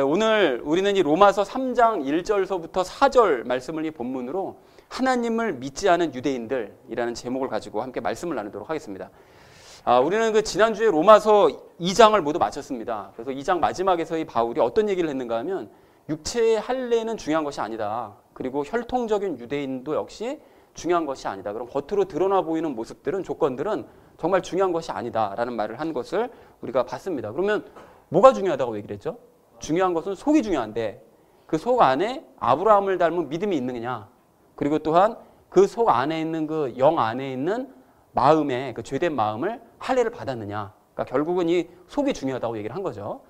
오늘 우리는 이 로마서 3장 1절서부터 4절 말씀을 이 본문으로 하나님을 믿지 않은 유대인들이라는 제목을 가지고 함께 말씀을 나누도록 하겠습니다. 우리는 그 지난주에 로마서 2장을 모두 마쳤습니다. 그래서 2장 마지막에서 이 바울이 어떤 얘기를 했는가 하면 육체의 할례는 중요한 것이 아니다. 그리고 혈통적인 유대인도 역시 중요한 것이 아니다. 그럼 겉으로 드러나 보이는 모습들은, 조건들은 정말 중요한 것이 아니다라는 말을 한 것을 우리가 봤습니다. 그러면 뭐가 중요하다고 얘기를 했죠? 중요한 것은 속이 중요한데 그 속 안에 아브라함을 닮은 믿음이 있느냐, 그리고 또한 그 속 안에 있는 그 영 안에 있는 마음에 그 죄된 마음을 할례를 받았느냐. 그러니까 결국은 이 속이 중요하다고 얘기를 한 거죠.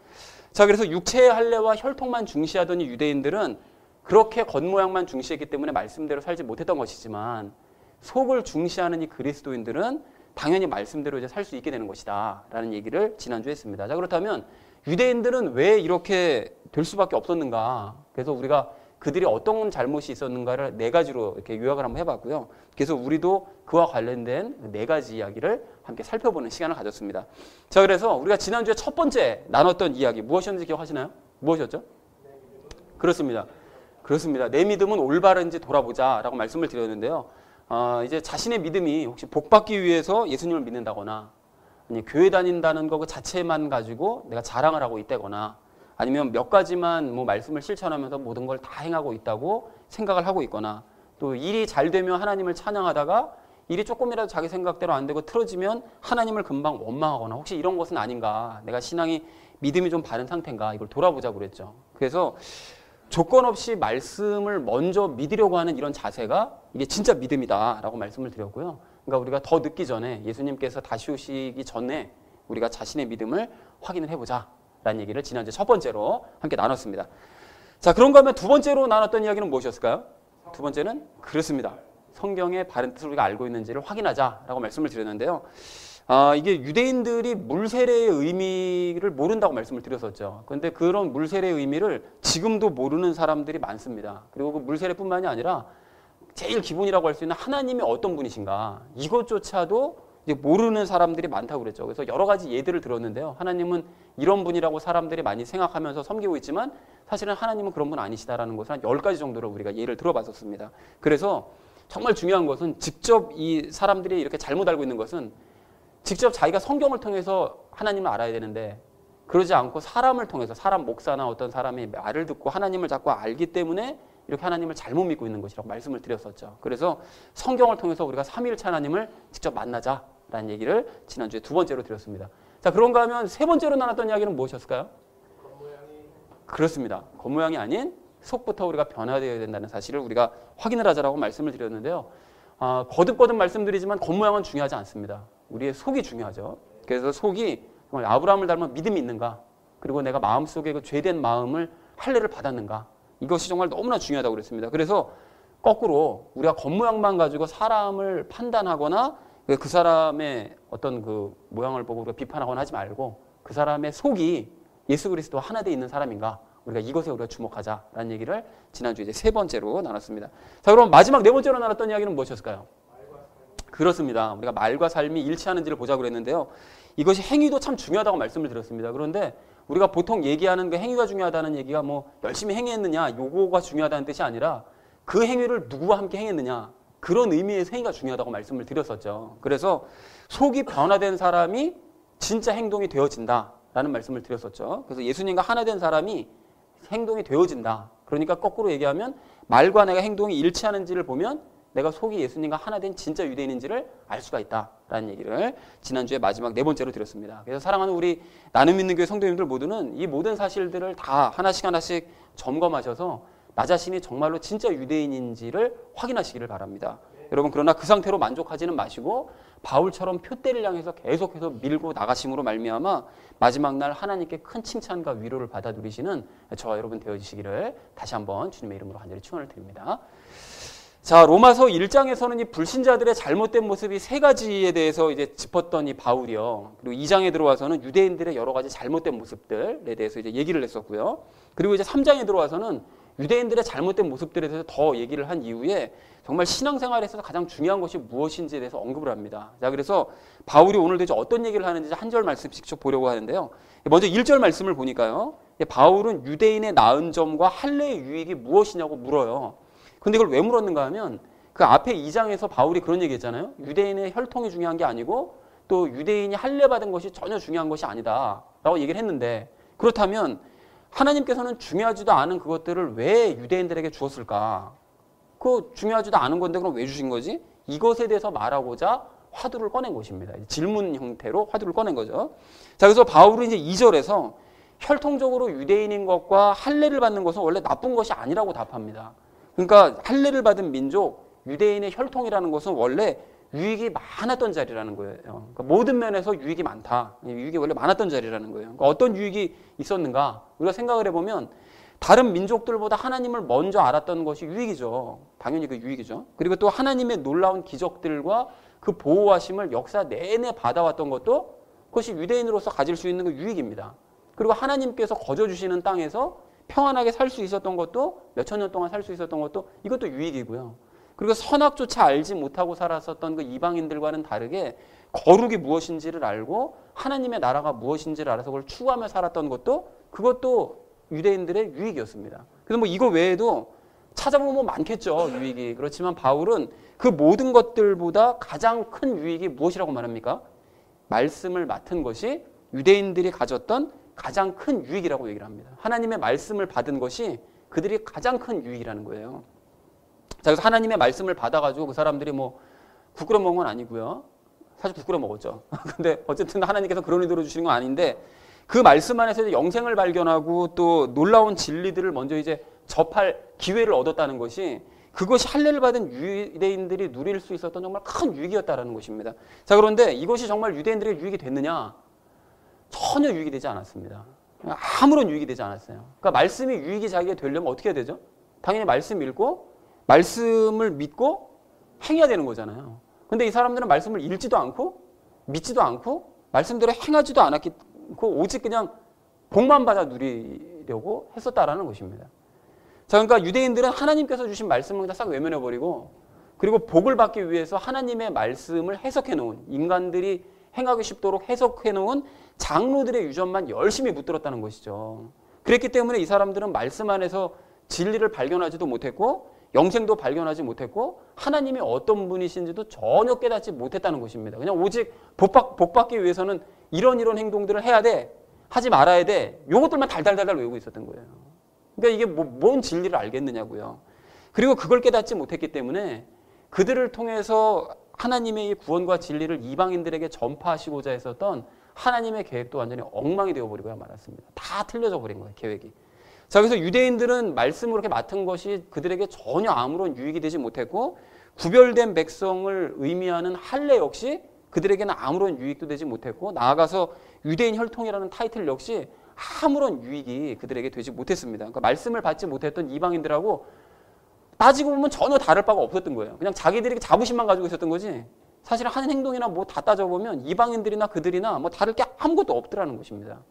자, 그래서 육체의 할례와 혈통만 중시하던 이 유대인들은 그렇게 겉모양만 중시했기 때문에 말씀대로 살지 못했던 것이지만 속을 중시하는 이 그리스도인들은 당연히 말씀대로 이제 살 수 있게 되는 것이다라는 얘기를 지난주에 했습니다. 자, 그렇다면 유대인들은 왜 이렇게 될 수밖에 없었는가? 그래서 우리가 그들이 어떤 잘못이 있었는가를 네 가지로 이렇게 요약을 한번 해봤고요. 그래서 우리도 그와 관련된 네 가지 이야기를 함께 살펴보는 시간을 가졌습니다. 자, 그래서 우리가 지난주에 첫 번째 나눴던 이야기 무엇이었는지 기억하시나요? 무엇이었죠? 그렇습니다. 내 믿음은 올바른지 돌아보자라고 말씀을 드렸는데요. 이제 자신의 믿음이 혹시 복받기 위해서 예수님을 믿는다거나, 아니 교회 다닌다는 거 그 자체만 가지고 내가 자랑을 하고 있다거나, 아니면 몇 가지만 뭐 말씀을 실천하면서 모든 걸 다 행하고 있다고 생각을 하고 있거나, 또 일이 잘 되면 하나님을 찬양하다가 일이 조금이라도 자기 생각대로 안 되고 틀어지면 하나님을 금방 원망하거나, 혹시 이런 것은 아닌가, 내가 신앙이 믿음이 좀 바른 상태인가, 이걸 돌아보자고 그랬죠. 그래서 조건 없이 말씀을 먼저 믿으려고 하는 이런 자세가 이게 진짜 믿음이다라고 말씀을 드렸고요. 그러니까 우리가 더 늦기 전에, 예수님께서 다시 오시기 전에 우리가 자신의 믿음을 확인을 해보자 라는 얘기를 지난주에 첫 번째로 함께 나눴습니다. 자, 그런가 하면 두 번째로 나눴던 이야기는 무엇이었을까요? 두 번째는 그렇습니다. 성경의 바른 뜻을 우리가 알고 있는지를 확인하자라고 말씀을 드렸는데요. 이게 유대인들이 물세례의 의미를 모른다고 말씀을 드렸었죠. 그런데 그런 물세례의 의미를 지금도 모르는 사람들이 많습니다. 그리고 그 물세례뿐만이 아니라 제일 기본이라고 할 수 있는 하나님이 어떤 분이신가, 이것조차도 이제 모르는 사람들이 많다고 그랬죠. 그래서 여러 가지 예들을 들었는데요. 하나님은 이런 분이라고 사람들이 많이 생각하면서 섬기고 있지만 사실은 하나님은 그런 분 아니시다라는 것을 한 10가지 정도로 우리가 예를 들어봤었습니다. 그래서 정말 중요한 것은, 직접 이 사람들이 이렇게 잘못 알고 있는 것은 직접 자기가 성경을 통해서 하나님을 알아야 되는데, 그러지 않고 사람을 통해서, 사람 목사나 어떤 사람의 말을 듣고 하나님을 자꾸 알기 때문에 이렇게 하나님을 잘못 믿고 있는 것이라고 말씀을 드렸었죠. 그래서 성경을 통해서 우리가 삼위일체 하나님을 직접 만나자라는 얘기를 지난주에 두 번째로 드렸습니다. 자, 그런가 하면 세 번째로 나눴던 이야기는 무엇이었을까요? 그렇습니다. 겉모양이 아닌 속부터 우리가 변화되어야 된다는 사실을 우리가 확인을 하자라고 말씀을 드렸는데요. 거듭거듭 말씀드리지만 겉모양은 중요하지 않습니다. 우리의 속이 중요하죠. 그래서 속이 정말 아브라함을 닮은 믿음이 있는가, 그리고 내가 마음속에 그 죄된 마음을 할례를 받았는가, 이것이 정말 너무나 중요하다고 그랬습니다. 그래서 거꾸로 우리가 겉모양만 가지고 사람을 판단하거나 그 사람의 어떤 그 모양을 보고 우리가 비판하거나 하지 말고, 그 사람의 속이 예수 그리스도와 하나 되어 있는 사람인가, 우리가 이것에 우리가 주목하자라는 얘기를 지난주에 이제 세 번째로 나눴습니다. 자, 그럼 마지막 네 번째로 나눴던 이야기는 무엇이었을까요? 그렇습니다. 우리가 말과 삶이 일치하는지를 보자고 그랬는데요. 이것이 행위도 참 중요하다고 말씀을 드렸습니다. 그런데 우리가 보통 얘기하는 그 행위가 중요하다는 얘기가 뭐 열심히 행위했느냐, 요거가 중요하다는 뜻이 아니라 그 행위를 누구와 함께 행했느냐, 그런 의미에서 행위가 중요하다고 말씀을 드렸었죠. 그래서 속이 변화된 사람이 진짜 행동이 되어진다라는 말씀을 드렸었죠. 그래서 예수님과 하나 된 사람이 행동이 되어진다. 그러니까 거꾸로 얘기하면 말과 내가 행동이 일치하는지를 보면 내가 속이 예수님과 하나 된 진짜 유대인인지를 알 수가 있다라는 얘기를 지난주에 마지막 네 번째로 드렸습니다. 그래서 사랑하는 우리 나눔 있는 교회 성도님들 모두는 이 모든 사실들을 다 하나씩 하나씩 점검하셔서 나 자신이 정말로 진짜 유대인인지를 확인하시기를 바랍니다. 여러분, 그러나 그 상태로 만족하지는 마시고 바울처럼 표대를 향해서 계속해서 밀고 나가심으로 말미암아 마지막 날 하나님께 큰 칭찬과 위로를 받아 누리시는 저와 여러분 되어주시기를 다시 한번 주님의 이름으로 간절히 축원을 드립니다. 자, 로마서 1장에서는 이 불신자들의 잘못된 모습이 세 가지에 대해서 이제 짚었던 이 바울이요. 그리고 2장에 들어와서는 유대인들의 여러 가지 잘못된 모습들에 대해서 이제 얘기를 했었고요. 그리고 이제 3장에 들어와서는 유대인들의 잘못된 모습들에 대해서 더 얘기를 한 이후에 정말 신앙생활에서 가장 중요한 것이 무엇인지에 대해서 언급을 합니다. 자, 그래서 바울이 오늘도 이제 어떤 얘기를 하는지 한 절 말씀씩 쭉 보려고 하는데요. 먼저 1절 말씀을 보니까요. 바울은 유대인의 나은 점과 할례의 유익이 무엇이냐고 물어요. 근데 이걸 왜 물었는가 하면 그 앞에 2장에서 바울이 그런 얘기 했잖아요. 유대인의 혈통이 중요한 게 아니고 또 유대인이 할례 받은 것이 전혀 중요한 것이 아니다 라고 얘기를 했는데, 그렇다면 하나님께서는 중요하지도 않은 그것들을 왜 유대인들에게 주었을까? 그거 중요하지도 않은 건데 그럼 왜 주신 거지? 이것에 대해서 말하고자 화두를 꺼낸 것입니다. 질문 형태로 화두를 꺼낸 거죠. 자, 그래서 바울은 이제 2절에서 혈통적으로 유대인인 것과 할례를 받는 것은 원래 나쁜 것이 아니라고 답합니다. 그러니까 할례를 받은 민족, 유대인의 혈통이라는 것은 원래 유익이 많았던 자리라는 거예요. 그러니까 모든 면에서 유익이 많다. 유익이 원래 많았던 자리라는 거예요. 그러니까 어떤 유익이 있었는가? 우리가 생각을 해보면 다른 민족들보다 하나님을 먼저 알았던 것이 유익이죠. 당연히 그 유익이죠. 그리고 또 하나님의 놀라운 기적들과 그 보호하심을 역사 내내 받아왔던 것도 그것이 유대인으로서 가질 수 있는 그 유익입니다. 그리고 하나님께서 거저주시는 땅에서 평안하게 살 수 있었던 것도, 몇천 년 동안 살 수 있었던 것도 이것도 유익이고요. 그리고 선악조차 알지 못하고 살았었던 그 이방인들과는 다르게 거룩이 무엇인지를 알고 하나님의 나라가 무엇인지를 알아서 그걸 추구하며 살았던 것도, 그것도 유대인들의 유익이었습니다. 그래서 뭐 이거 외에도 찾아보면 뭐 많겠죠, 유익이. 그렇지만 바울은 그 모든 것들보다 가장 큰 유익이 무엇이라고 말합니까? 말씀을 맡은 것이 유대인들이 가졌던 가장 큰 유익이라고 얘기를 합니다. 하나님의 말씀을 받은 것이 그들이 가장 큰 유익이라는 거예요. 자, 그래서 하나님의 말씀을 받아가지고 그 사람들이 뭐 부끄러 먹은 건 아니고요. 사실 부끄러 먹었죠. 근데 어쨌든 하나님께서 그런 의도로 주시는 건 아닌데, 그 말씀 안에서 영생을 발견하고 또 놀라운 진리들을 먼저 이제 접할 기회를 얻었다는 것이, 그것이 할례를 받은 유대인들이 누릴 수 있었던 정말 큰 유익이었다는 것입니다. 자, 그런데 이것이 정말 유대인들에게 유익이 됐느냐? 전혀 유익이 되지 않았습니다. 아무런 유익이 되지 않았어요. 그러니까 말씀이 유익이 자기에게 되려면 어떻게 해야 되죠? 당연히 말씀 읽고 말씀을 믿고 행해야 되는 거잖아요. 근데 이 사람들은 말씀을 읽지도 않고 믿지도 않고 말씀대로 행하지도 않았고 오직 그냥 복만 받아 누리려고 했었다라는 것입니다. 자, 그러니까 유대인들은 하나님께서 주신 말씀을 그냥 싹 외면해버리고, 그리고 복을 받기 위해서 하나님의 말씀을 해석해놓은, 인간들이 행하기 쉽도록 해석해놓은 장로들의 유전만 열심히 붙들었다는 것이죠. 그랬기 때문에 이 사람들은 말씀 안에서 진리를 발견하지도 못했고 영생도 발견하지 못했고 하나님이 어떤 분이신지도 전혀 깨닫지 못했다는 것입니다. 그냥 오직 복 받기 위해서는 이런 행동들을 해야 돼, 하지 말아야 돼, 요것들만 달달달달 외우고 있었던 거예요. 그러니까 이게 뭔 진리를 알겠느냐고요. 그리고 그걸 깨닫지 못했기 때문에 그들을 통해서 하나님의 구원과 진리를 이방인들에게 전파하시고자 했었던 하나님의 계획도 완전히 엉망이 되어버리고야 말았습니다. 다 틀려져 버린 거예요, 계획이. 자, 그래서 유대인들은 말씀을 그렇게 맡은 것이 그들에게 전혀 아무런 유익이 되지 못했고, 구별된 백성을 의미하는 할례 역시 그들에게는 아무런 유익도 되지 못했고, 나아가서 유대인 혈통이라는 타이틀 역시 아무런 유익이 그들에게 되지 못했습니다. 그러니까 말씀을 받지 못했던 이방인들하고 따지고 보면 전혀 다를 바가 없었던 거예요. 그냥 자기들이 자부심만 가지고 있었던 거지, 사실 하는 행동이나 뭐 다 따져보면 이방인들이나 그들이나 뭐 다를 게 아무것도 없더라는 것입니다.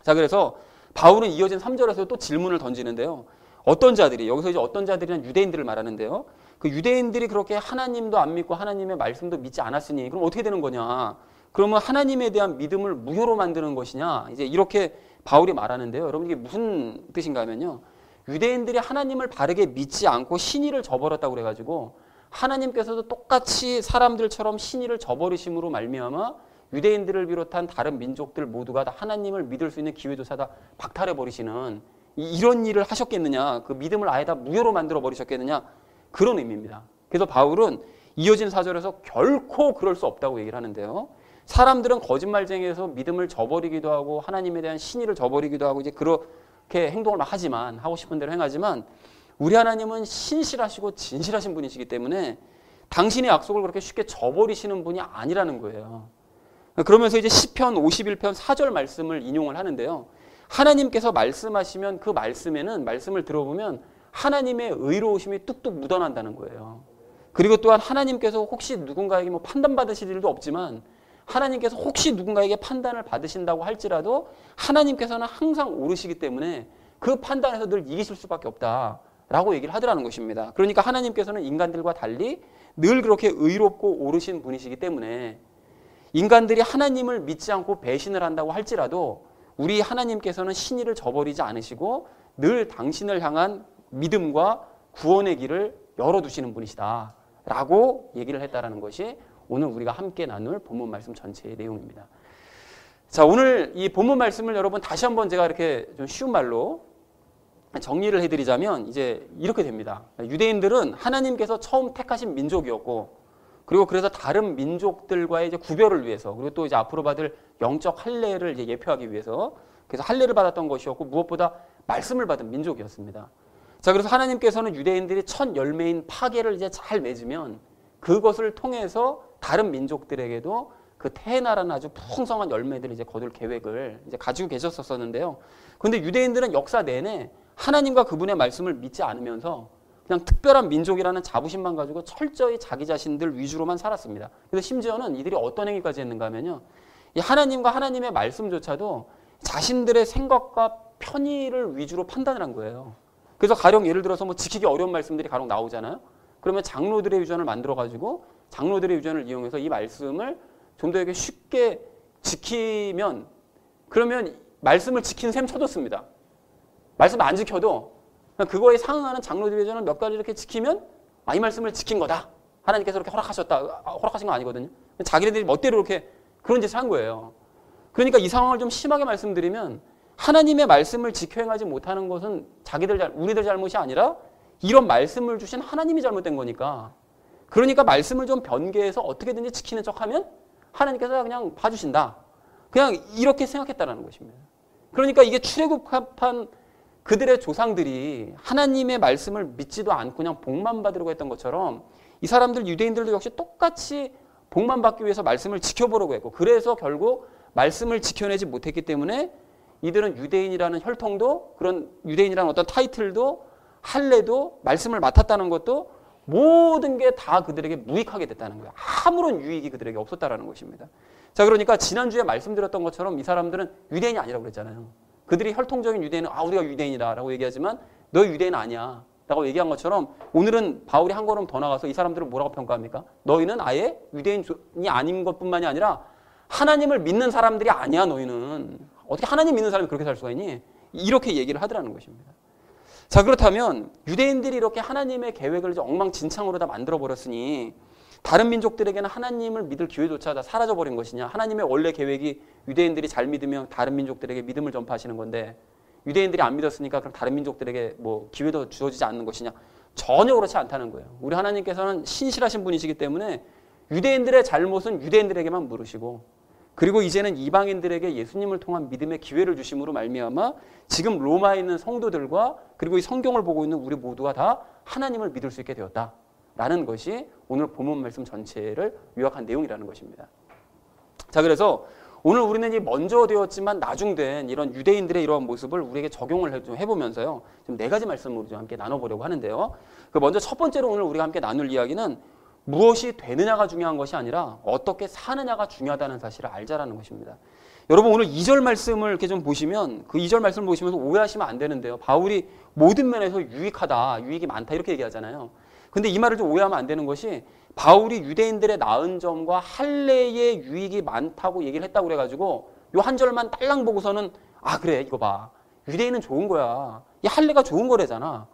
자, 그래서 바울은 이어진 3절에서 또 질문을 던지는데요. 어떤 자들이, 여기서 이제 어떤 자들이란 유대인들을 말하는데요. 그 유대인들이 그렇게 하나님도 안 믿고 하나님의 말씀도 믿지 않았으니 그럼 어떻게 되는 거냐? 그러면 하나님에 대한 믿음을 무효로 만드는 것이냐? 이제 이렇게 바울이 말하는데요. 여러분, 이게 무슨 뜻인가 하면요. 유대인들이 하나님을 바르게 믿지 않고 신의를 저버렸다고 그래가지고 하나님께서도 똑같이 사람들처럼 신의를 저버리심으로 말미암아 유대인들을 비롯한 다른 민족들 모두가 다 하나님을 믿을 수 있는 기회조차 다 박탈해버리시는 이런 일을 하셨겠느냐, 그 믿음을 아예 다 무효로 만들어버리셨겠느냐, 그런 의미입니다. 그래서 바울은 이어진 4절에서 결코 그럴 수 없다고 얘기를 하는데요. 사람들은 거짓말쟁이에서 믿음을 저버리기도 하고 하나님에 대한 신의를 저버리기도 하고 이제 그렇게 행동을 막 하지만, 하고 싶은 대로 행하지만, 우리 하나님은 신실하시고 진실하신 분이시기 때문에 당신의 약속을 그렇게 쉽게 저버리시는 분이 아니라는 거예요. 그러면서 이제 시편 51편 4절 말씀을 인용을 하는데요. 하나님께서 말씀하시면 그 말씀에는, 말씀을 들어보면 하나님의 의로우심이 뚝뚝 묻어난다는 거예요. 그리고 또한 하나님께서 혹시 누군가에게 뭐 판단받으실 일도 없지만 하나님께서 혹시 누군가에게 판단을 받으신다고 할지라도 하나님께서는 항상 옳으시기 때문에 그 판단에서 늘 이기실 수밖에 없다라고 얘기를 하더라는 것입니다. 그러니까 하나님께서는 인간들과 달리 늘 그렇게 의롭고 옳으신 분이시기 때문에 인간들이 하나님을 믿지 않고 배신을 한다고 할지라도 우리 하나님께서는 신의를 저버리지 않으시고 늘 당신을 향한 믿음과 구원의 길을 열어두시는 분이시다 라고 얘기를 했다는 것이 오늘 우리가 함께 나눌 본문 말씀 전체의 내용입니다. 자, 오늘 이 본문 말씀을 여러분 다시 한번 제가 이렇게 좀 쉬운 말로 정리를 해드리자면 이제 이렇게 됩니다. 유대인들은 하나님께서 처음 택하신 민족이었고, 그리고 그래서 다른 민족들과의 이제 구별을 위해서, 그리고 또 이제 앞으로 받을 영적 할례를 이제 예표하기 위해서, 그래서 할례를 받았던 것이었고, 무엇보다 말씀을 받은 민족이었습니다. 자, 그래서 하나님께서는 유대인들이 첫 열매인 파괴를 이제 잘 맺으면 그것을 통해서 다른 민족들에게도 그 태어나라는 아주 풍성한 열매들을 이제 거둘 계획을 이제 가지고 계셨었는데요. 그런데 유대인들은 역사 내내 하나님과 그분의 말씀을 믿지 않으면서 그냥 특별한 민족이라는 자부심만 가지고 철저히 자기 자신들 위주로만 살았습니다. 그래서 심지어는 이들이 어떤 행위까지 했는가 하면요, 이 하나님과 하나님의 말씀조차도 자신들의 생각과 편의를 위주로 판단을 한 거예요. 그래서 가령 예를 들어서 뭐 지키기 어려운 말씀들이 간혹 나오잖아요. 그러면 장로들의 유전을 만들어 가지고 장로들의 유전을 이용해서 이 말씀을 좀 더 이렇게 쉽게 지키면, 그러면 말씀을 지킨 셈 쳐줬습니다. 말씀 안 지켜도 그거에 상응하는 장로들의 유전을 몇 가지 이렇게 지키면 이 말씀을 지킨 거다. 하나님께서 이렇게 허락하신 거 아니거든요. 자기네들이 멋대로 이렇게 그런 짓을 한 거예요. 그러니까 이 상황을 좀 심하게 말씀드리면 하나님의 말씀을 지켜 행하지 못하는 것은 우리들 잘못이 아니라 이런 말씀을 주신 하나님이 잘못된 거니까, 그러니까 말씀을 좀 변개해서 어떻게든지 지키는 척하면 하나님께서 그냥 봐주신다. 그냥 이렇게 생각했다는 것입니다. 그러니까 이게 출애굽한 그들의 조상들이 하나님의 말씀을 믿지도 않고 그냥 복만 받으려고 했던 것처럼 이 사람들 유대인들도 역시 똑같이 복만 받기 위해서 말씀을 지켜보려고 했고, 그래서 결국 말씀을 지켜내지 못했기 때문에 이들은 유대인이라는 혈통도, 그런 유대인이라는 어떤 타이틀도, 할례도, 말씀을 맡았다는 것도 모든 게 다 그들에게 무익하게 됐다는 거예요. 아무런 유익이 그들에게 없었다는 것입니다. 자, 그러니까 지난주에 말씀드렸던 것처럼 이 사람들은 유대인이 아니라고 그랬잖아요. 그들이 혈통적인 유대인은 우리가 유대인이다 라고 얘기하지만 너 유대인 아니야 라고 얘기한 것처럼, 오늘은 바울이 한 걸음 더 나가서 이 사람들을 뭐라고 평가합니까? 너희는 아예 유대인이 아닌 것뿐만이 아니라 하나님을 믿는 사람들이 아니야. 너희는 어떻게 하나님 믿는 사람이 그렇게 살 수가 있니? 이렇게 얘기를 하더라는 것입니다. 자, 그렇다면 유대인들이 이렇게 하나님의 계획을 이제 엉망진창으로 다 만들어버렸으니 다른 민족들에게는 하나님을 믿을 기회조차 다 사라져버린 것이냐? 하나님의 원래 계획이 유대인들이 잘 믿으면 다른 민족들에게 믿음을 전파하시는 건데 유대인들이 안 믿었으니까 그럼 다른 민족들에게 뭐 기회도 주어지지 않는 것이냐? 전혀 그렇지 않다는 거예요. 우리 하나님께서는 신실하신 분이시기 때문에 유대인들의 잘못은 유대인들에게만 물으시고, 그리고 이제는 이방인들에게 예수님을 통한 믿음의 기회를 주심으로 말미암아 지금 로마에 있는 성도들과 그리고 이 성경을 보고 있는 우리 모두가 다 하나님을 믿을 수 있게 되었다라는 것이 오늘 본문 말씀 전체를 요약한 내용이라는 것입니다. 자, 그래서 오늘 우리는 이 먼저 되었지만 나중된 이런 유대인들의 이러한 모습을 우리에게 적용을 좀 해보면서요, 좀 4가지 말씀으로 좀 함께 나눠보려고 하는데요. 그 먼저 첫 번째로 오늘 우리가 함께 나눌 이야기는 무엇이 되느냐가 중요한 것이 아니라 어떻게 사느냐가 중요하다는 사실을 알자라는 것입니다. 여러분, 오늘 2절 말씀을 이렇게 좀 보시면, 그 2절 말씀을 보시면서 오해하시면 안 되는데요. 바울이 모든 면에서 유익하다, 유익이 많다 이렇게 얘기하잖아요. 근데 이 말을 좀 오해하면 안 되는 것이, 바울이 유대인들의 나은 점과 할례의 유익이 많다고 얘기를 했다고 그래가지고 요 한 절만 딸랑 보고서는 그래 이거 봐, 유대인은 좋은 거야, 이 할례가 좋은 거래잖아,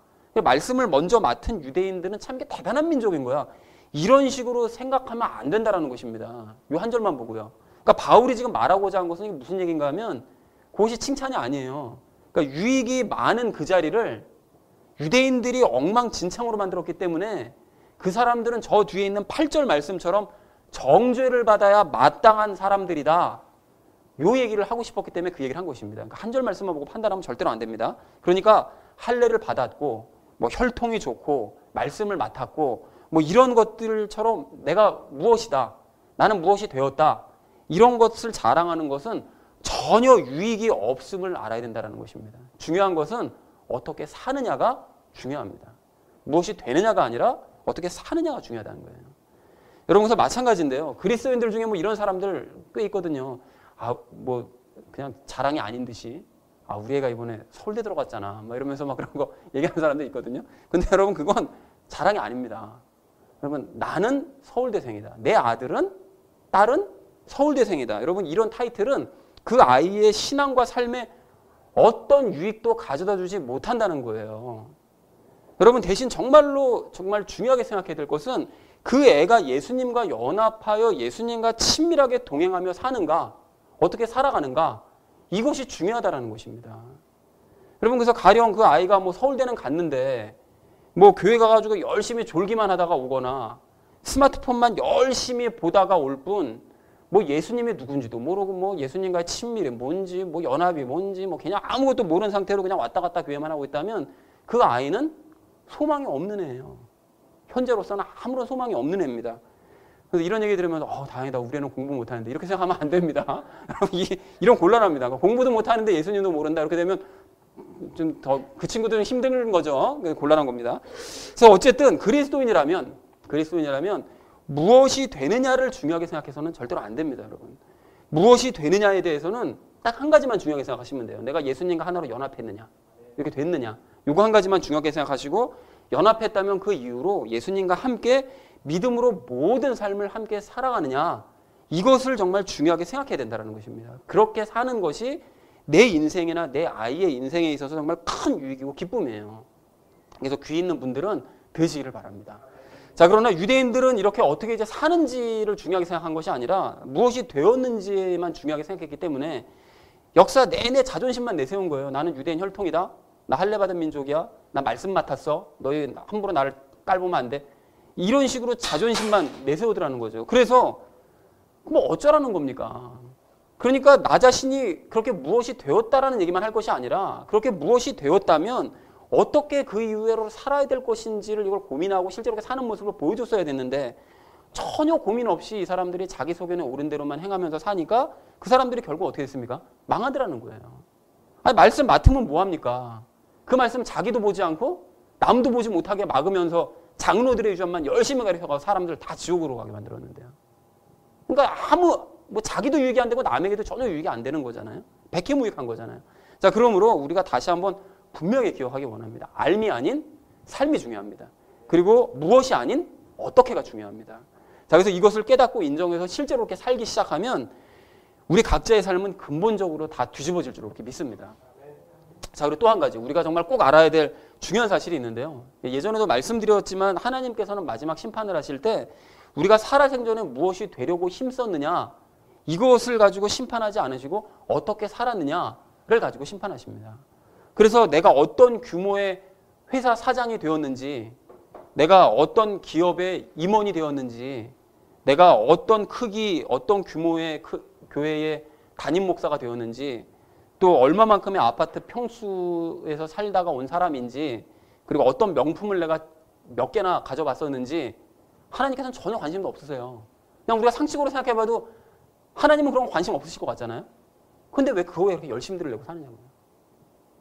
말씀을 먼저 맡은 유대인들은 참 대단한 민족인 거야, 이런 식으로 생각하면 안 된다는 것입니다. 요 한 절만 보고요. 그러니까 바울이 지금 말하고자 한 것은 무슨 얘기인가 하면 그것이 칭찬이 아니에요. 그러니까 유익이 많은 그 자리를 유대인들이 엉망진창으로 만들었기 때문에 그 사람들은 저 뒤에 있는 8절 말씀처럼 정죄를 받아야 마땅한 사람들이다, 요 얘기를 하고 싶었기 때문에 그 얘기를 한 것입니다. 그러니까 한 절 말씀만 보고 판단하면 절대로 안 됩니다. 그러니까 할례를 받았고 뭐 혈통이 좋고 말씀을 맡았고 뭐 이런 것들처럼 내가 무엇이다, 나는 무엇이 되었다, 이런 것을 자랑하는 것은 전혀 유익이 없음을 알아야 된다는 것입니다. 중요한 것은 어떻게 사느냐가 중요합니다. 무엇이 되느냐가 아니라 어떻게 사느냐가 중요하다는 거예요. 여러분, 그래서 마찬가지인데요. 그리스도인들 중에 뭐 이런 사람들 꽤 있거든요. 뭐 그냥 자랑이 아닌 듯이 우리 애가 이번에 서울대 들어갔잖아. 막 이러면서 막 그런 거 얘기하는 사람도 있거든요. 근데 여러분, 그건 자랑이 아닙니다. 여러분, 나는 서울대생이다. 내 아들은, 딸은 서울대생이다. 여러분, 이런 타이틀은 그 아이의 신앙과 삶에 어떤 유익도 가져다 주지 못한다는 거예요. 여러분, 대신 정말로 정말 중요하게 생각해야 될 것은 그 애가 예수님과 연합하여 예수님과 친밀하게 동행하며 사는가, 어떻게 살아가는가, 이것이 중요하다는 것입니다. 여러분, 그래서 가령 그 아이가 뭐 서울대는 갔는데 뭐 교회 가가지고 열심히 졸기만 하다가 오거나 스마트폰만 열심히 보다가 올 뿐 뭐 예수님이 누군지도 모르고 뭐 예수님과의 친밀이 뭔지 뭐 연합이 뭔지 뭐 그냥 아무것도 모르는 상태로 그냥 왔다 갔다 교회만 하고 있다면 그 아이는 소망이 없는 애예요. 현재로서는 아무런 소망이 없는 애입니다. 그래서 이런 얘기 들으면 다행이다. 우리 애는 공부 못하는데 이렇게 생각하면 안 됩니다. 이런 곤란합니다. 공부도 못하는데 예수님도 모른다. 이렇게 되면 좀 더 그 친구들은 힘든 거죠. 곤란한 겁니다. 그래서 어쨌든 그리스도인이라면 무엇이 되느냐를 중요하게 생각해서는 절대로 안 됩니다, 여러분. 무엇이 되느냐에 대해서는 딱 한 가지만 중요하게 생각하시면 돼요. 내가 예수님과 하나로 연합했느냐, 이렇게 됐느냐. 요거 한 가지만 중요하게 생각하시고 연합했다면 그 이후로 예수님과 함께 믿음으로 모든 삶을 함께 살아가느냐, 이것을 정말 중요하게 생각해야 된다는 것입니다. 그렇게 사는 것이 내 인생이나 내 아이의 인생에 있어서 정말 큰 유익이고 기쁨이에요. 그래서 귀 있는 분들은 되시기를 바랍니다. 자, 그러나 유대인들은 이렇게 어떻게 이제 사는지를 중요하게 생각한 것이 아니라 무엇이 되었는지만 중요하게 생각했기 때문에 역사 내내 자존심만 내세운 거예요. 나는 유대인 혈통이다. 나 할례 받은 민족이야. 나 말씀 맡았어. 너희 함부로 나를 깔보면 안 돼. 이런 식으로 자존심만 내세우더라는 거죠. 그래서 뭐 어쩌라는 겁니까? 그러니까 나 자신이 그렇게 무엇이 되었다라는 얘기만 할 것이 아니라 그렇게 무엇이 되었다면 어떻게 그 이후로 살아야 될 것인지를 이걸 고민하고 실제로 사는 모습을 보여줬어야 됐는데 전혀 고민 없이 이 사람들이 자기 소견에 옳은 대로만 행하면서 사니까 그 사람들이 결국 어떻게 됐습니까? 망하더라는 거예요. 아니, 말씀 맡으면 뭐합니까? 그 말씀 자기도 보지 않고 남도 보지 못하게 막으면서 장로들의 유전만 열심히 가르쳐가서 사람들을 다 지옥으로 가게 만들었는데요. 그러니까 자기도 유익이 안 되고 남에게도 전혀 유익이 안 되는 거잖아요. 백해무익한 거잖아요. 자, 그러므로 우리가 다시 한번 분명히 기억하기 원합니다. 삶이 아닌 삶이 중요합니다. 그리고 무엇이 아닌 어떻게가 중요합니다. 자, 그래서 이것을 깨닫고 인정해서 실제로 이렇게 살기 시작하면 우리 각자의 삶은 근본적으로 다 뒤집어질 줄 이렇게 믿습니다. 자, 그리고 또 한 가지 우리가 정말 꼭 알아야 될 중요한 사실이 있는데요. 예전에도 말씀드렸지만 하나님께서는 마지막 심판을 하실 때 우리가 살아생전에 무엇이 되려고 힘썼느냐, 이것을 가지고 심판하지 않으시고 어떻게 살았느냐를 가지고 심판하십니다. 그래서 내가 어떤 규모의 회사 사장이 되었는지, 내가 어떤 기업의 임원이 되었는지, 내가 어떤 크기, 어떤 규모의 교회의 담임 목사가 되었는지, 또 얼마만큼의 아파트 평수에서 살다가 온 사람인지, 그리고 어떤 명품을 내가 몇 개나 가져봤었는지 하나님께서는 전혀 관심도 없으세요. 그냥 우리가 상식으로 생각해봐도 하나님은 그런 거 관심 없으실 것 같잖아요. 근데 왜 그거에 이렇게 열심히들을 내고 사느냐고요.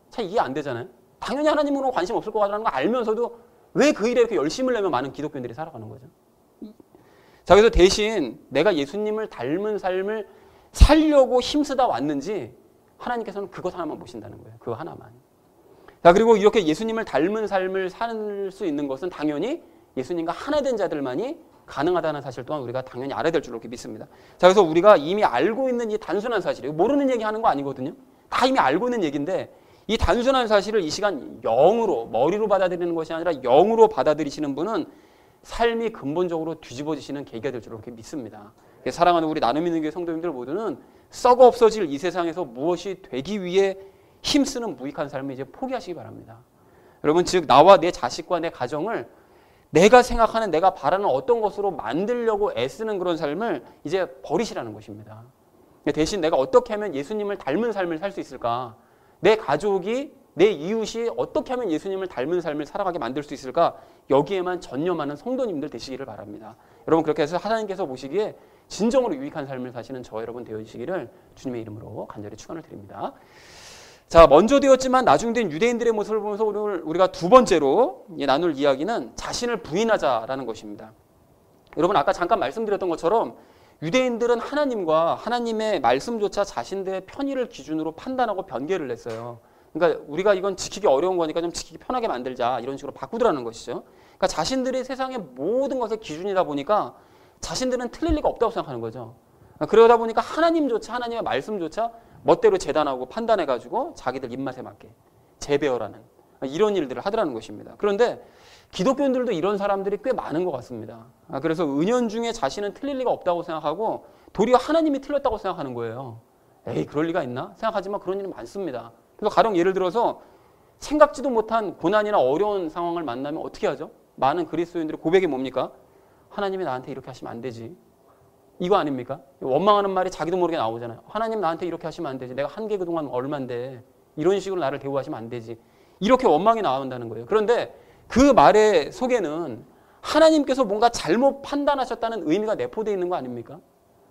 참 이해 안 되잖아요. 당연히 하나님은 그런 거 관심 없을 것 같다는 거 알면서도 왜 그 일에 이렇게 열심을 내면 많은 기독교인들이 살아가는 거죠. 자, 그래서 대신 내가 예수님을 닮은 삶을 살려고 힘쓰다 왔는지 하나님께서는 그것 하나만 보신다는 거예요. 그거 하나만. 자, 그리고 이렇게 예수님을 닮은 삶을 살 수 있는 것은 당연히 예수님과 하나 된 자들만이 가능하다는 사실 또한 우리가 당연히 알아야 될 줄로 이렇게 믿습니다. 자, 그래서 우리가 이미 알고 있는 이 단순한 사실이에요. 모르는 얘기 하는 거 아니거든요. 다 이미 알고 있는 얘기인데 이 단순한 사실을 이 시간 영으로, 머리로 받아들이는 것이 아니라 영으로 받아들이시는 분은 삶이 근본적으로 뒤집어지시는 계기가 될 줄로 이렇게 믿습니다. 사랑하는 우리 나눔 있는 교회 성도님들 모두는 썩어 없어질 이 세상에서 무엇이 되기 위해 힘쓰는 무익한 삶을 이제 포기하시기 바랍니다. 여러분, 즉 나와 내 자식과 내 가정을 내가 생각하는, 내가 바라는 어떤 것으로 만들려고 애쓰는 그런 삶을 이제 버리시라는 것입니다. 대신 내가 어떻게 하면 예수님을 닮은 삶을 살 수 있을까? 내 가족이, 내 이웃이 어떻게 하면 예수님을 닮은 삶을 살아가게 만들 수 있을까? 여기에만 전념하는 성도님들 되시기를 바랍니다. 여러분, 그렇게 해서 하나님께서 보시기에 진정으로 유익한 삶을 사시는 저 여러분 되어주시기를 주님의 이름으로 간절히 축원을 드립니다. 자, 먼저 되었지만 나중된 유대인들의 모습을 보면서 오늘 우리가 두 번째로 나눌 이야기는 자신을 부인하자라는 것입니다. 여러분, 아까 잠깐 말씀드렸던 것처럼 유대인들은 하나님과 하나님의 말씀조차 자신들의 편의를 기준으로 판단하고 변개를 했어요. 그러니까 우리가 이건 지키기 어려운 거니까 좀 지키기 편하게 만들자 이런 식으로 바꾸더라는 것이죠. 그러니까 자신들이 세상의 모든 것의 기준이다 보니까 자신들은 틀릴 리가 없다고 생각하는 거죠. 그러다 보니까 하나님조차 하나님의 말씀조차 멋대로 재단하고 판단해가지고 자기들 입맛에 맞게 재배열하는 이런 일들을 하더라는 것입니다. 그런데 기독교인들도 이런 사람들이 꽤 많은 것 같습니다. 그래서 은연중에 자신은 틀릴 리가 없다고 생각하고 도리어 하나님이 틀렸다고 생각하는 거예요. 에이 그럴 리가 있나? 생각하지만 그런 일이 많습니다. 그래서 가령 예를 들어서 생각지도 못한 고난이나 어려운 상황을 만나면 어떻게 하죠? 많은 그리스도인들의 고백이 뭡니까? 하나님이 나한테 이렇게 하시면 안 되지. 이거 아닙니까? 원망하는 말이 자기도 모르게 나오잖아요. 하나님 나한테 이렇게 하시면 안 되지. 내가 한계 그동안 얼만데 이런 식으로 나를 대우하시면 안 되지. 이렇게 원망이 나온다는 거예요. 그런데 그 말의 속에는 하나님께서 뭔가 잘못 판단하셨다는 의미가 내포되어 있는 거 아닙니까?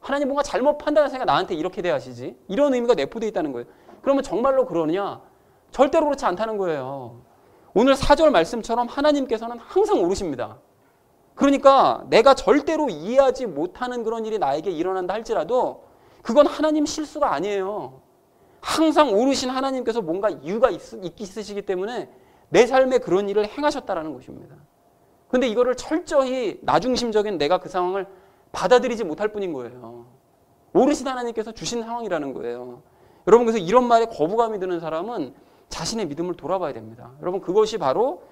하나님 뭔가 잘못 판단하시니까 나한테 이렇게 대하시지. 이런 의미가 내포되어 있다는 거예요. 그러면 정말로 그러느냐? 절대로 그렇지 않다는 거예요. 오늘 4절 말씀처럼 하나님께서는 항상 옳으십니다. 그러니까 내가 절대로 이해하지 못하는 그런 일이 나에게 일어난다 할지라도 그건 하나님 실수가 아니에요. 항상 옳으신 하나님께서 뭔가 이유가 있으시기 때문에 내 삶에 그런 일을 행하셨다라는 것입니다. 그런데 이거를 철저히 나중심적인 내가 그 상황을 받아들이지 못할 뿐인 거예요. 옳으신 하나님께서 주신 상황이라는 거예요. 여러분 그래서 이런 말에 거부감이 드는 사람은 자신의 믿음을 돌아봐야 됩니다. 여러분 그것이 바로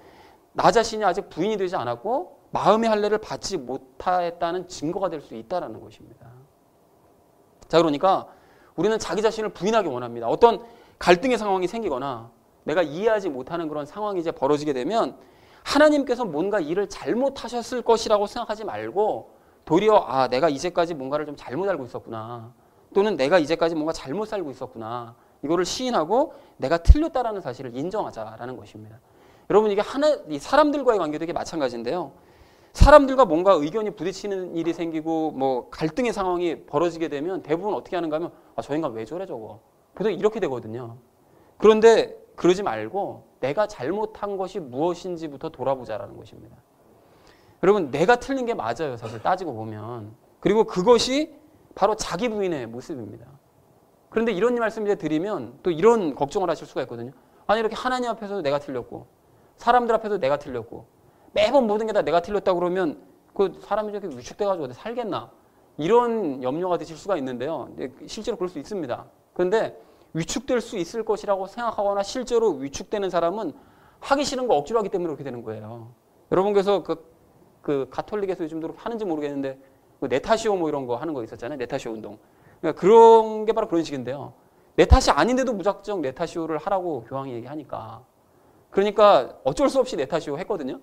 나 자신이 아직 부인이 되지 않았고 마음의 할례를 받지 못했다는 증거가 될 수 있다는 것입니다. 자 그러니까 우리는 자기 자신을 부인하기 원합니다. 어떤 갈등의 상황이 생기거나 내가 이해하지 못하는 그런 상황이 이제 벌어지게 되면 하나님께서 뭔가 일을 잘못하셨을 것이라고 생각하지 말고 도리어 내가 이제까지 뭔가를 좀 잘못 알고 있었구나. 또는 내가 이제까지 뭔가 잘못 살고 있었구나. 이거를 시인하고 내가 틀렸다라는 사실을 인정하자라는 것입니다. 여러분 이게 이 사람들과의 관계도 이게 마찬가지인데요. 사람들과 뭔가 의견이 부딪히는 일이 생기고 뭐 갈등의 상황이 벌어지게 되면 대부분 어떻게 하는가 하면 저 인간 왜 저래 저거. 보통 이렇게 되거든요. 그런데 그러지 말고 내가 잘못한 것이 무엇인지부터 돌아보자라는 것입니다. 여러분 내가 틀린 게 맞아요. 사실 따지고 보면. 그리고 그것이 바로 자기 부인의 모습입니다. 그런데 이런 말씀 이제 드리면 또 이런 걱정을 하실 수가 있거든요. 아니 이렇게 하나님 앞에서도 내가 틀렸고 사람들 앞에서도 내가 틀렸고 매번 모든 게 다 내가 틀렸다 그러면 그 사람이 저렇게 위축돼가지고 어디 살겠나 이런 염려가 드실 수가 있는데요. 실제로 그럴 수 있습니다. 그런데 위축될 수 있을 것이라고 생각하거나 실제로 위축되는 사람은 하기 싫은 거 억지로 하기 때문에 그렇게 되는 거예요. 여러분 그래서 그 가톨릭에서 요즘도 하는지 모르겠는데 내 탓이오 뭐 이런 거 하는 거 있었잖아요. 내 탓이오 운동. 그러니까 그런 게 바로 그런 식인데요. 내 탓이 아닌데도 무작정 내 탓이오를 하라고 교황이 얘기하니까. 그러니까 어쩔 수 없이 내 탓이오 했거든요.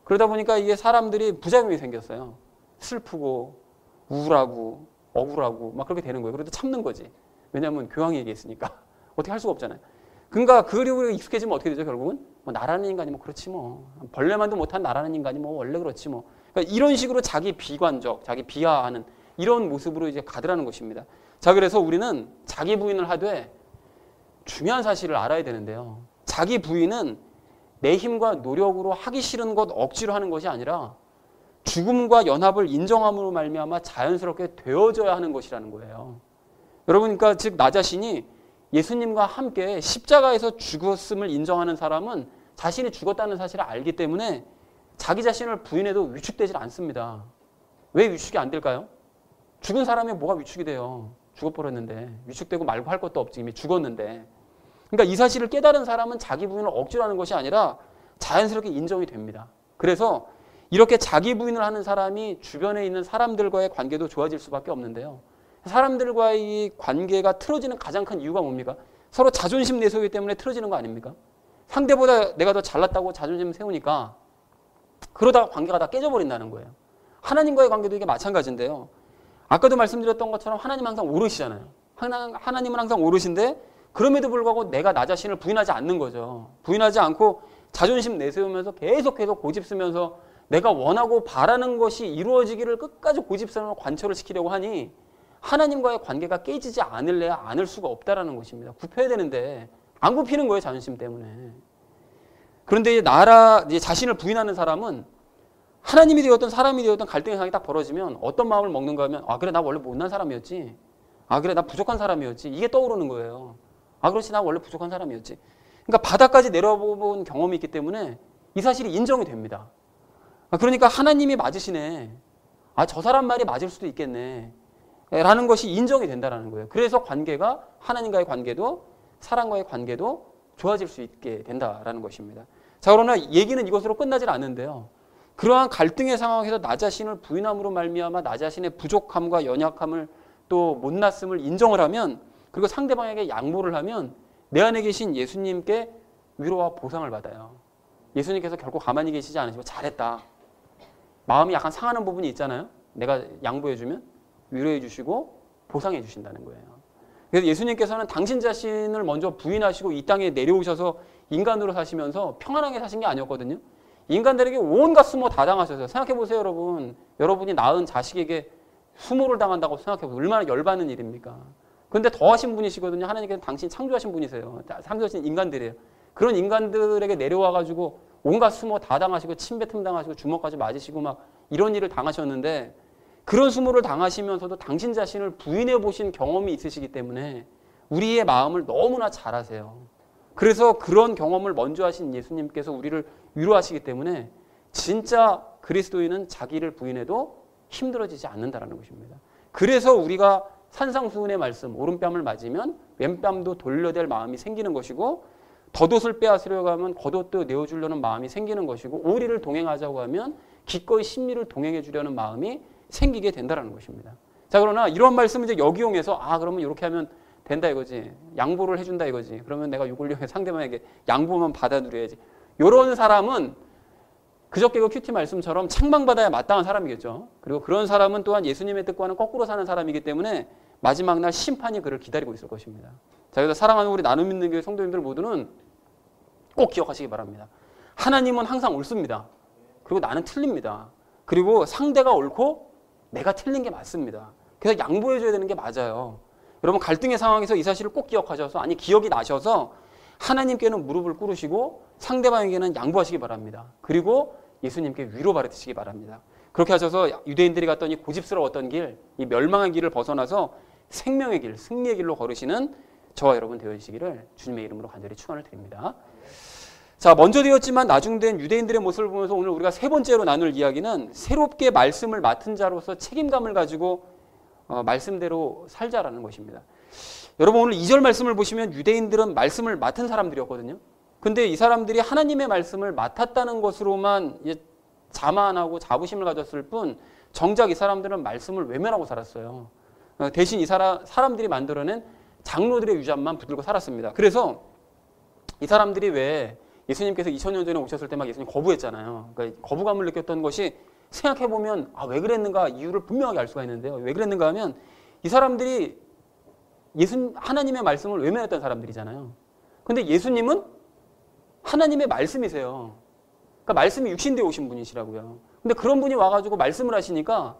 그러다 보니까 이게 사람들이 부작용이 생겼어요. 슬프고 우울하고 억울하고 막 그렇게 되는 거예요. 그래도 참는 거지. 왜냐하면 교황이 얘기했으니까. 어떻게 할 수가 없잖아요. 그러니까 그리고 익숙해지면 어떻게 되죠 결국은? 뭐 나라는 인간이 뭐 그렇지 뭐. 벌레만도 못한 나라는 인간이 뭐 원래 그렇지 뭐. 그러니까 이런 식으로 자기 비관적, 자기 비하하는 이런 모습으로 이제 가더라는 것입니다. 자 그래서 우리는 자기 부인을 하되 중요한 사실을 알아야 되는데요. 자기 부인은 내 힘과 노력으로 하기 싫은 것 억지로 하는 것이 아니라 죽음과 연합을 인정함으로 말미암아 자연스럽게 되어져야 하는 것이라는 거예요. 여러분 그러니까 즉 나 자신이 예수님과 함께 십자가에서 죽었음을 인정하는 사람은 자신이 죽었다는 사실을 알기 때문에 자기 자신을 부인해도 위축되질 않습니다. 왜 위축이 안 될까요? 죽은 사람이 뭐가 위축이 돼요. 죽어버렸는데 위축되고 말고 할 것도 없지 이미 죽었는데. 그러니까 이 사실을 깨달은 사람은 자기 부인을 억지로 하는 것이 아니라 자연스럽게 인정이 됩니다. 그래서 이렇게 자기 부인을 하는 사람이 주변에 있는 사람들과의 관계도 좋아질 수밖에 없는데요. 사람들과의 관계가 틀어지는 가장 큰 이유가 뭡니까? 서로 자존심 내세우기 때문에 틀어지는 거 아닙니까? 상대보다 내가 더 잘났다고 자존심 세우니까 그러다가 관계가 다 깨져버린다는 거예요. 하나님과의 관계도 이게 마찬가지인데요. 아까도 말씀드렸던 것처럼 하나님 항상 오르시잖아요. 하나님은 항상 오르신데 그럼에도 불구하고 내가 나 자신을 부인하지 않는 거죠. 부인하지 않고 자존심 내세우면서 계속해서 고집쓰면서 내가 원하고 바라는 것이 이루어지기를 끝까지 고집스러운 관철을 시키려고 하니 하나님과의 관계가 깨지지 않을래야 않을 수가 없다라는 것입니다. 굽혀야 되는데 안 굽히는 거예요. 자존심 때문에. 그런데 이제 자신을 부인하는 사람은 하나님이 되었던 사람이 되었던 갈등의 상황이 딱 벌어지면 어떤 마음을 먹는가 하면 아 그래 나 원래 못난 사람이었지. 아 그래 나 부족한 사람이었지. 이게 떠오르는 거예요. 아 그렇지 나 원래 부족한 사람이었지. 그러니까 바닥까지 내려본 경험이 있기 때문에 이 사실이 인정이 됩니다. 그러니까 하나님이 맞으시네. 아 저 사람 말이 맞을 수도 있겠네. 라는 것이 인정이 된다는 거예요. 그래서 관계가 하나님과의 관계도 사람과의 관계도 좋아질 수 있게 된다라는 것입니다. 자 그러나 얘기는 이것으로 끝나질 않는데요. 그러한 갈등의 상황에서 나 자신을 부인함으로 말미암아 나 자신의 부족함과 연약함을 또 못났음을 인정을 하면 그리고 상대방에게 양보를 하면 내 안에 계신 예수님께 위로와 보상을 받아요. 예수님께서 결코 가만히 계시지 않으시고 잘했다. 마음이 약간 상하는 부분이 있잖아요. 내가 양보해주면 위로해 주시고 보상해 주신다는 거예요. 그래서 예수님께서는 당신 자신을 먼저 부인하시고 이 땅에 내려오셔서 인간으로 사시면서 평안하게 사신 게 아니었거든요. 인간들에게 온갖 수모 다 당하셔서 생각해보세요 여러분. 여러분이 낳은 자식에게 수모를 당한다고 생각해보세요. 얼마나 열받는 일입니까? 그런데 더 하신 분이시거든요. 하나님께서 당신 창조하신 분이세요. 창조하신 인간들이에요. 그런 인간들에게 내려와가지고 온갖 수모 다 당하시고 침뱉음 당하시고 주먹까지 맞으시고 막 이런 일을 당하셨는데 그런 수모를 당하시면서도 당신 자신을 부인해 보신 경험이 있으시기 때문에 우리의 마음을 너무나 잘 아세요. 그래서 그런 경험을 먼저 하신 예수님께서 우리를 위로하시기 때문에 진짜 그리스도인은 자기를 부인해도 힘들어지지 않는다는 것입니다. 그래서 우리가 산상수훈의 말씀, 오른뺨을 맞으면 왼뺨도 돌려댈 마음이 생기는 것이고 덧옷을 빼앗으려고 하면 겉옷도 내어주려는 마음이 생기는 것이고 오리를 동행하자고 하면 기꺼이 심리를 동행해 주려는 마음이 생기게 된다는 것입니다. 자 그러나 이런 말씀을 이제 역이용해서 아 그러면 이렇게 하면 된다 이거지. 양보를 해준다 이거지. 그러면 내가 이걸 위해 상대방에게 양보만 받아들여야지. 이런 사람은 그저께 그 큐티 말씀처럼 책망받아야 마땅한 사람이겠죠. 그리고 그런 사람은 또한 예수님의 뜻과는 거꾸로 사는 사람이기 때문에 마지막 날 심판이 그를 기다리고 있을 것입니다. 자 그래서 사랑하는 우리 나눔 믿는 교회 성도님들 모두는 꼭 기억하시기 바랍니다. 하나님은 항상 옳습니다. 그리고 나는 틀립니다. 그리고 상대가 옳고 내가 틀린 게 맞습니다. 그래서 양보해줘야 되는 게 맞아요. 여러분 갈등의 상황에서 이 사실을 꼭 기억하셔서 아니 기억이 나셔서 하나님께는 무릎을 꿇으시고 상대방에게는 양보하시기 바랍니다. 그리고 예수님께 위로 받으시기 바랍니다. 그렇게 하셔서 유대인들이 갔던 이 고집스러웠던 길, 이 멸망의 길을 벗어나서 생명의 길, 승리의 길로 걸으시는 저와 여러분 되어주시기를 주님의 이름으로 간절히 축원을 드립니다. 자, 먼저 되었지만 나중된 유대인들의 모습을 보면서 오늘 우리가 세 번째로 나눌 이야기는 새롭게 말씀을 맡은 자로서 책임감을 가지고 말씀대로 살자라는 것입니다. 여러분 오늘 2절 말씀을 보시면 유대인들은 말씀을 맡은 사람들이었거든요. 근데 이 사람들이 하나님의 말씀을 맡았다는 것으로만 자만하고 자부심을 가졌을 뿐 정작 이 사람들은 말씀을 외면하고 살았어요. 대신 이 사람들이 만들어낸 장로들의 유전만 붙들고 살았습니다. 그래서 이 사람들이 왜 예수님께서 2000년 전에 오셨을 때 막 예수님 거부했잖아요. 그러니까 거부감을 느꼈던 것이 생각해보면 왜 그랬는가 이유를 분명하게 알 수가 있는데요. 왜 그랬는가 하면 이 사람들이 하나님의 말씀을 외면했던 사람들이잖아요. 근데 예수님은 하나님의 말씀이세요. 그러니까 말씀이 육신되어 오신 분이시라고요. 근데 그런 분이 와가지고 말씀을 하시니까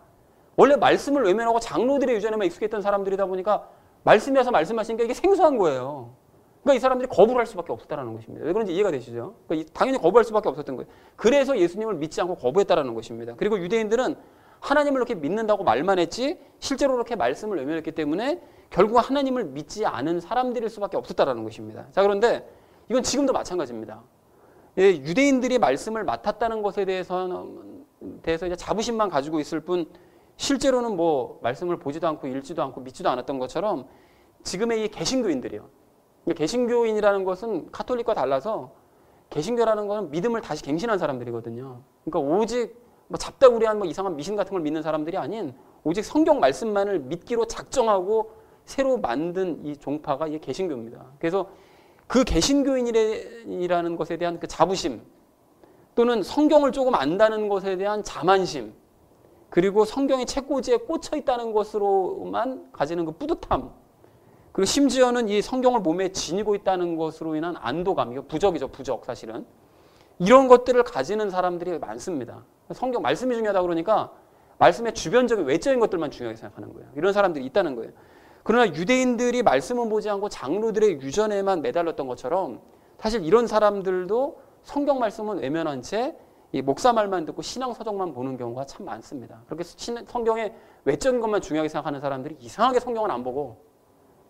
원래 말씀을 외면하고 장로들의 유전에만 익숙했던 사람들이다 보니까 말씀이 와서 말씀하시니까 이게 생소한 거예요. 그러니까 이 사람들이 거부를 할 수밖에 없었다는 것입니다. 왜 그런지 이해가 되시죠? 그러니까 당연히 거부할 수밖에 없었던 거예요. 그래서 예수님을 믿지 않고 거부했다는 것입니다. 그리고 유대인들은 하나님을 이렇게 믿는다고 말만 했지 실제로 그렇게 말씀을 외면했기 때문에 결국 하나님을 믿지 않은 사람들일 수밖에 없었다는 것입니다. 자 그런데 이건 지금도 마찬가지입니다. 유대인들이 말씀을 맡았다는 것에 대해서 이제 자부심만 가지고 있을 뿐 실제로는 뭐 말씀을 보지도 않고 읽지도 않고 믿지도 않았던 것처럼 지금의 이 개신교인들이요. 개신교인이라는 것은 카톨릭과 달라서 개신교라는 것은 믿음을 다시 갱신한 사람들이거든요. 그러니까 오직 잡다구리한 이상한 미신 같은 걸 믿는 사람들이 아닌 오직 성경 말씀만을 믿기로 작정하고 새로 만든 이 종파가 이 개신교입니다. 그래서 그 개신교인이라는 것에 대한 그 자부심 또는 성경을 조금 안다는 것에 대한 자만심 그리고 성경의 책꽂이에 꽂혀 있다는 것으로만 가지는 그 뿌듯함 그리고 심지어는 이 성경을 몸에 지니고 있다는 것으로 인한 안도감, 이거 부적이죠, 부적 사실은. 이런 것들을 가지는 사람들이 많습니다. 성경 말씀이 중요하다 그러니까 말씀의 주변적인 외적인 것들만 중요하게 생각하는 거예요. 이런 사람들이 있다는 거예요. 그러나 유대인들이 말씀은 보지 않고 장로들의 유전에만 매달렸던 것처럼 사실 이런 사람들도 성경 말씀은 외면한 채 이 목사 말만 듣고 신앙 서적만 보는 경우가 참 많습니다. 그렇게 성경의 외적인 것만 중요하게 생각하는 사람들이 이상하게 성경을 안 보고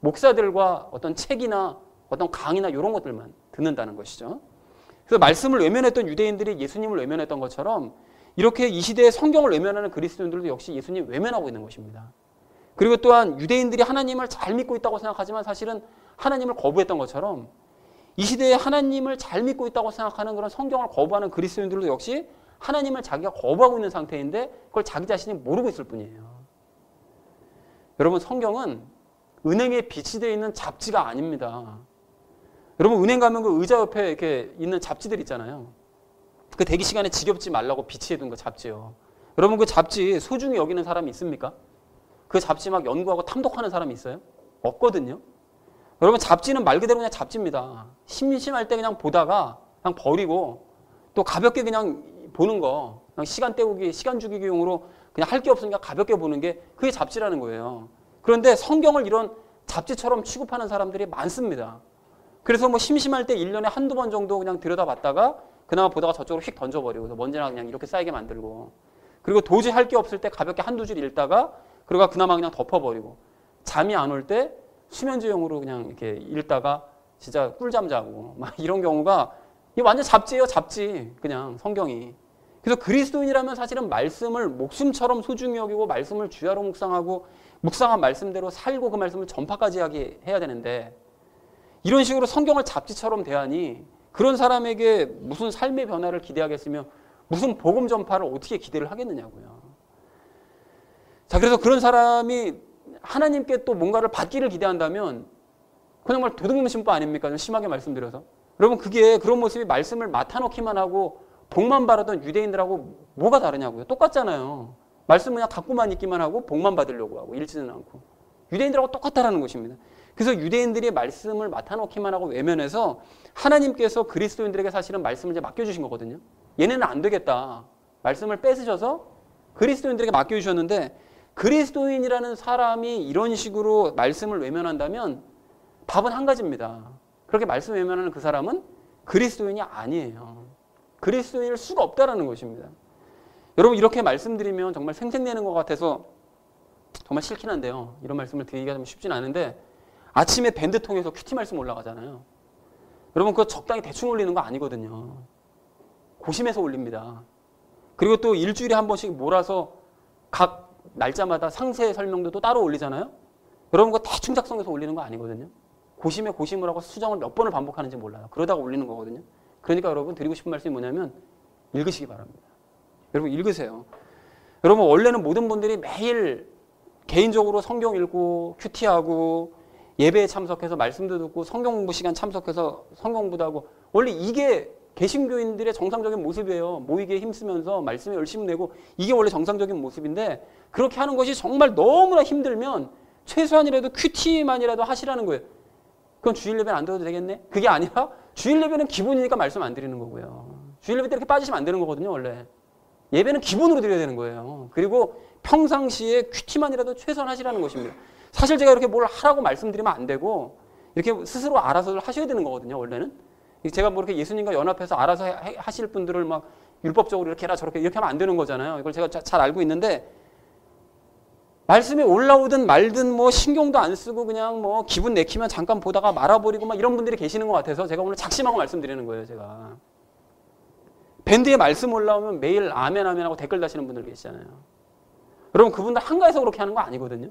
목사들과 어떤 책이나 어떤 강의나 이런 것들만 듣는다는 것이죠. 그래서 말씀을 외면했던 유대인들이 예수님을 외면했던 것처럼 이렇게 이 시대에 성경을 외면하는 그리스도인들도 역시 예수님 외면하고 있는 것입니다. 그리고 또한 유대인들이 하나님을 잘 믿고 있다고 생각하지만 사실은 하나님을 거부했던 것처럼 이 시대에 하나님을 잘 믿고 있다고 생각하는 그런 성경을 거부하는 그리스도인들도 역시 하나님을 자기가 거부하고 있는 상태인데 그걸 자기 자신이 모르고 있을 뿐이에요. 여러분, 성경은 은행에 비치되어 있는 잡지가 아닙니다. 여러분, 은행 가면 그 의자 옆에 이렇게 있는 잡지들 있잖아요. 그 대기 시간에 지겹지 말라고 비치해둔 그 잡지요. 여러분, 그 잡지 소중히 여기는 사람이 있습니까? 그 잡지 막 연구하고 탐독하는 사람이 있어요? 없거든요. 여러분, 잡지는 말 그대로 그냥 잡지입니다. 심심할 때 그냥 보다가 그냥 버리고 또 가볍게 그냥 보는 거, 그냥 시간 때우기, 시간 죽이기용으로 그냥 할 게 없으니까 가볍게 보는 게 그게 잡지라는 거예요. 그런데 성경을 이런 잡지처럼 취급하는 사람들이 많습니다. 그래서 뭐 심심할 때 1년에 한두 번 정도 그냥 들여다봤다가 그나마 보다가 저쪽으로 휙 던져버리고 먼지나 그냥 이렇게 쌓이게 만들고, 그리고 도저히 할 게 없을 때 가볍게 한두 줄 읽다가 그러가 그나마 그냥 덮어버리고, 잠이 안 올 때 수면제용으로 그냥 이렇게 읽다가 진짜 꿀잠 자고 막 이런 경우가, 이게 완전 잡지예요, 잡지. 그냥 성경이. 그래서 그리스도인이라면 사실은 말씀을 목숨처럼 소중히 여기고 말씀을 주야로 묵상하고 묵상한 말씀대로 살고 그 말씀을 전파까지 해야 되는데, 이런 식으로 성경을 잡지처럼 대하니 그런 사람에게 무슨 삶의 변화를 기대하겠으며 무슨 복음 전파를 어떻게 기대를 하겠느냐고요. 자, 그래서 그런 사람이 하나님께 또 뭔가를 받기를 기대한다면 그건 정말 도둑놈 신부 아닙니까? 좀 심하게 말씀드려서. 여러분, 그게 그런 모습이 말씀을 맡아놓기만 하고 복만 바라던 유대인들하고 뭐가 다르냐고요. 똑같잖아요. 말씀 그냥 갖고만 있기만 하고 복만 받으려고 하고 읽지는 않고. 유대인들하고 똑같다라는 것입니다. 그래서 유대인들이 말씀을 맡아놓기만 하고 외면해서 하나님께서 그리스도인들에게 사실은 말씀을 이제 맡겨주신 거거든요. 얘네는 안 되겠다. 말씀을 뺏으셔서 그리스도인들에게 맡겨주셨는데, 그리스도인이라는 사람이 이런 식으로 말씀을 외면한다면 답은 한 가지입니다. 그렇게 말씀 외면하는 그 사람은 그리스도인이 아니에요. 그리스도인일 수가 없다라는 것입니다. 여러분, 이렇게 말씀드리면 정말 생색내는 것 같아서 정말 싫긴 한데요. 이런 말씀을 드리기가 좀 쉽진 않은데, 아침에 밴드 통해서 큐티 말씀 올라가잖아요. 여러분, 그거 적당히 대충 올리는 거 아니거든요. 고심해서 올립니다. 그리고 또 일주일에 한 번씩 몰아서 각 날짜마다 상세 설명도 또 따로 올리잖아요. 여러분, 그거 대충 작성해서 올리는 거 아니거든요. 고심에 고심을 하고 수정을 몇 번을 반복하는지 몰라요. 그러다가 올리는 거거든요. 그러니까 여러분, 드리고 싶은 말씀이 뭐냐면 읽으시기 바랍니다. 여러분, 읽으세요. 여러분, 원래는 모든 분들이 매일 개인적으로 성경 읽고 큐티하고 예배에 참석해서 말씀도 듣고 성경 공부 시간 참석해서 성경 공부도 하고, 원래 이게 개신교인들의 정상적인 모습이에요. 모이기에 힘쓰면서 말씀에 열심히 내고, 이게 원래 정상적인 모습인데, 그렇게 하는 것이 정말 너무나 힘들면 최소한이라도 큐티만이라도 하시라는 거예요. 그럼 주일 예배는 안 드려도 되겠네? 그게 아니라 주일 예배는 기본이니까 말씀 안 드리는 거고요. 주일 예배 때 이렇게 빠지시면 안 되는 거거든요, 원래. 예배는 기본으로 드려야 되는 거예요. 그리고 평상시에 큐티만이라도 최소한 하시라는 것입니다. 사실 제가 이렇게 뭘 하라고 말씀드리면 안 되고, 이렇게 스스로 알아서 하셔야 되는 거거든요, 원래는. 제가 뭐 이렇게 예수님과 연합해서 알아서 하실 분들을 막 율법적으로 이렇게 해라 저렇게 이렇게 하면 안 되는 거잖아요. 이걸 제가 잘 알고 있는데, 말씀에 올라오든 말든 뭐 신경도 안 쓰고 그냥 뭐 기분 내키면 잠깐 보다가 말아버리고 막 이런 분들이 계시는 것 같아서 제가 오늘 작심하고 말씀드리는 거예요, 제가. 밴드에 말씀 올라오면 매일 아멘 아멘 하고 댓글 다시는 분들 계시잖아요. 여러분, 그분들 한가해서 그렇게 하는 거 아니거든요.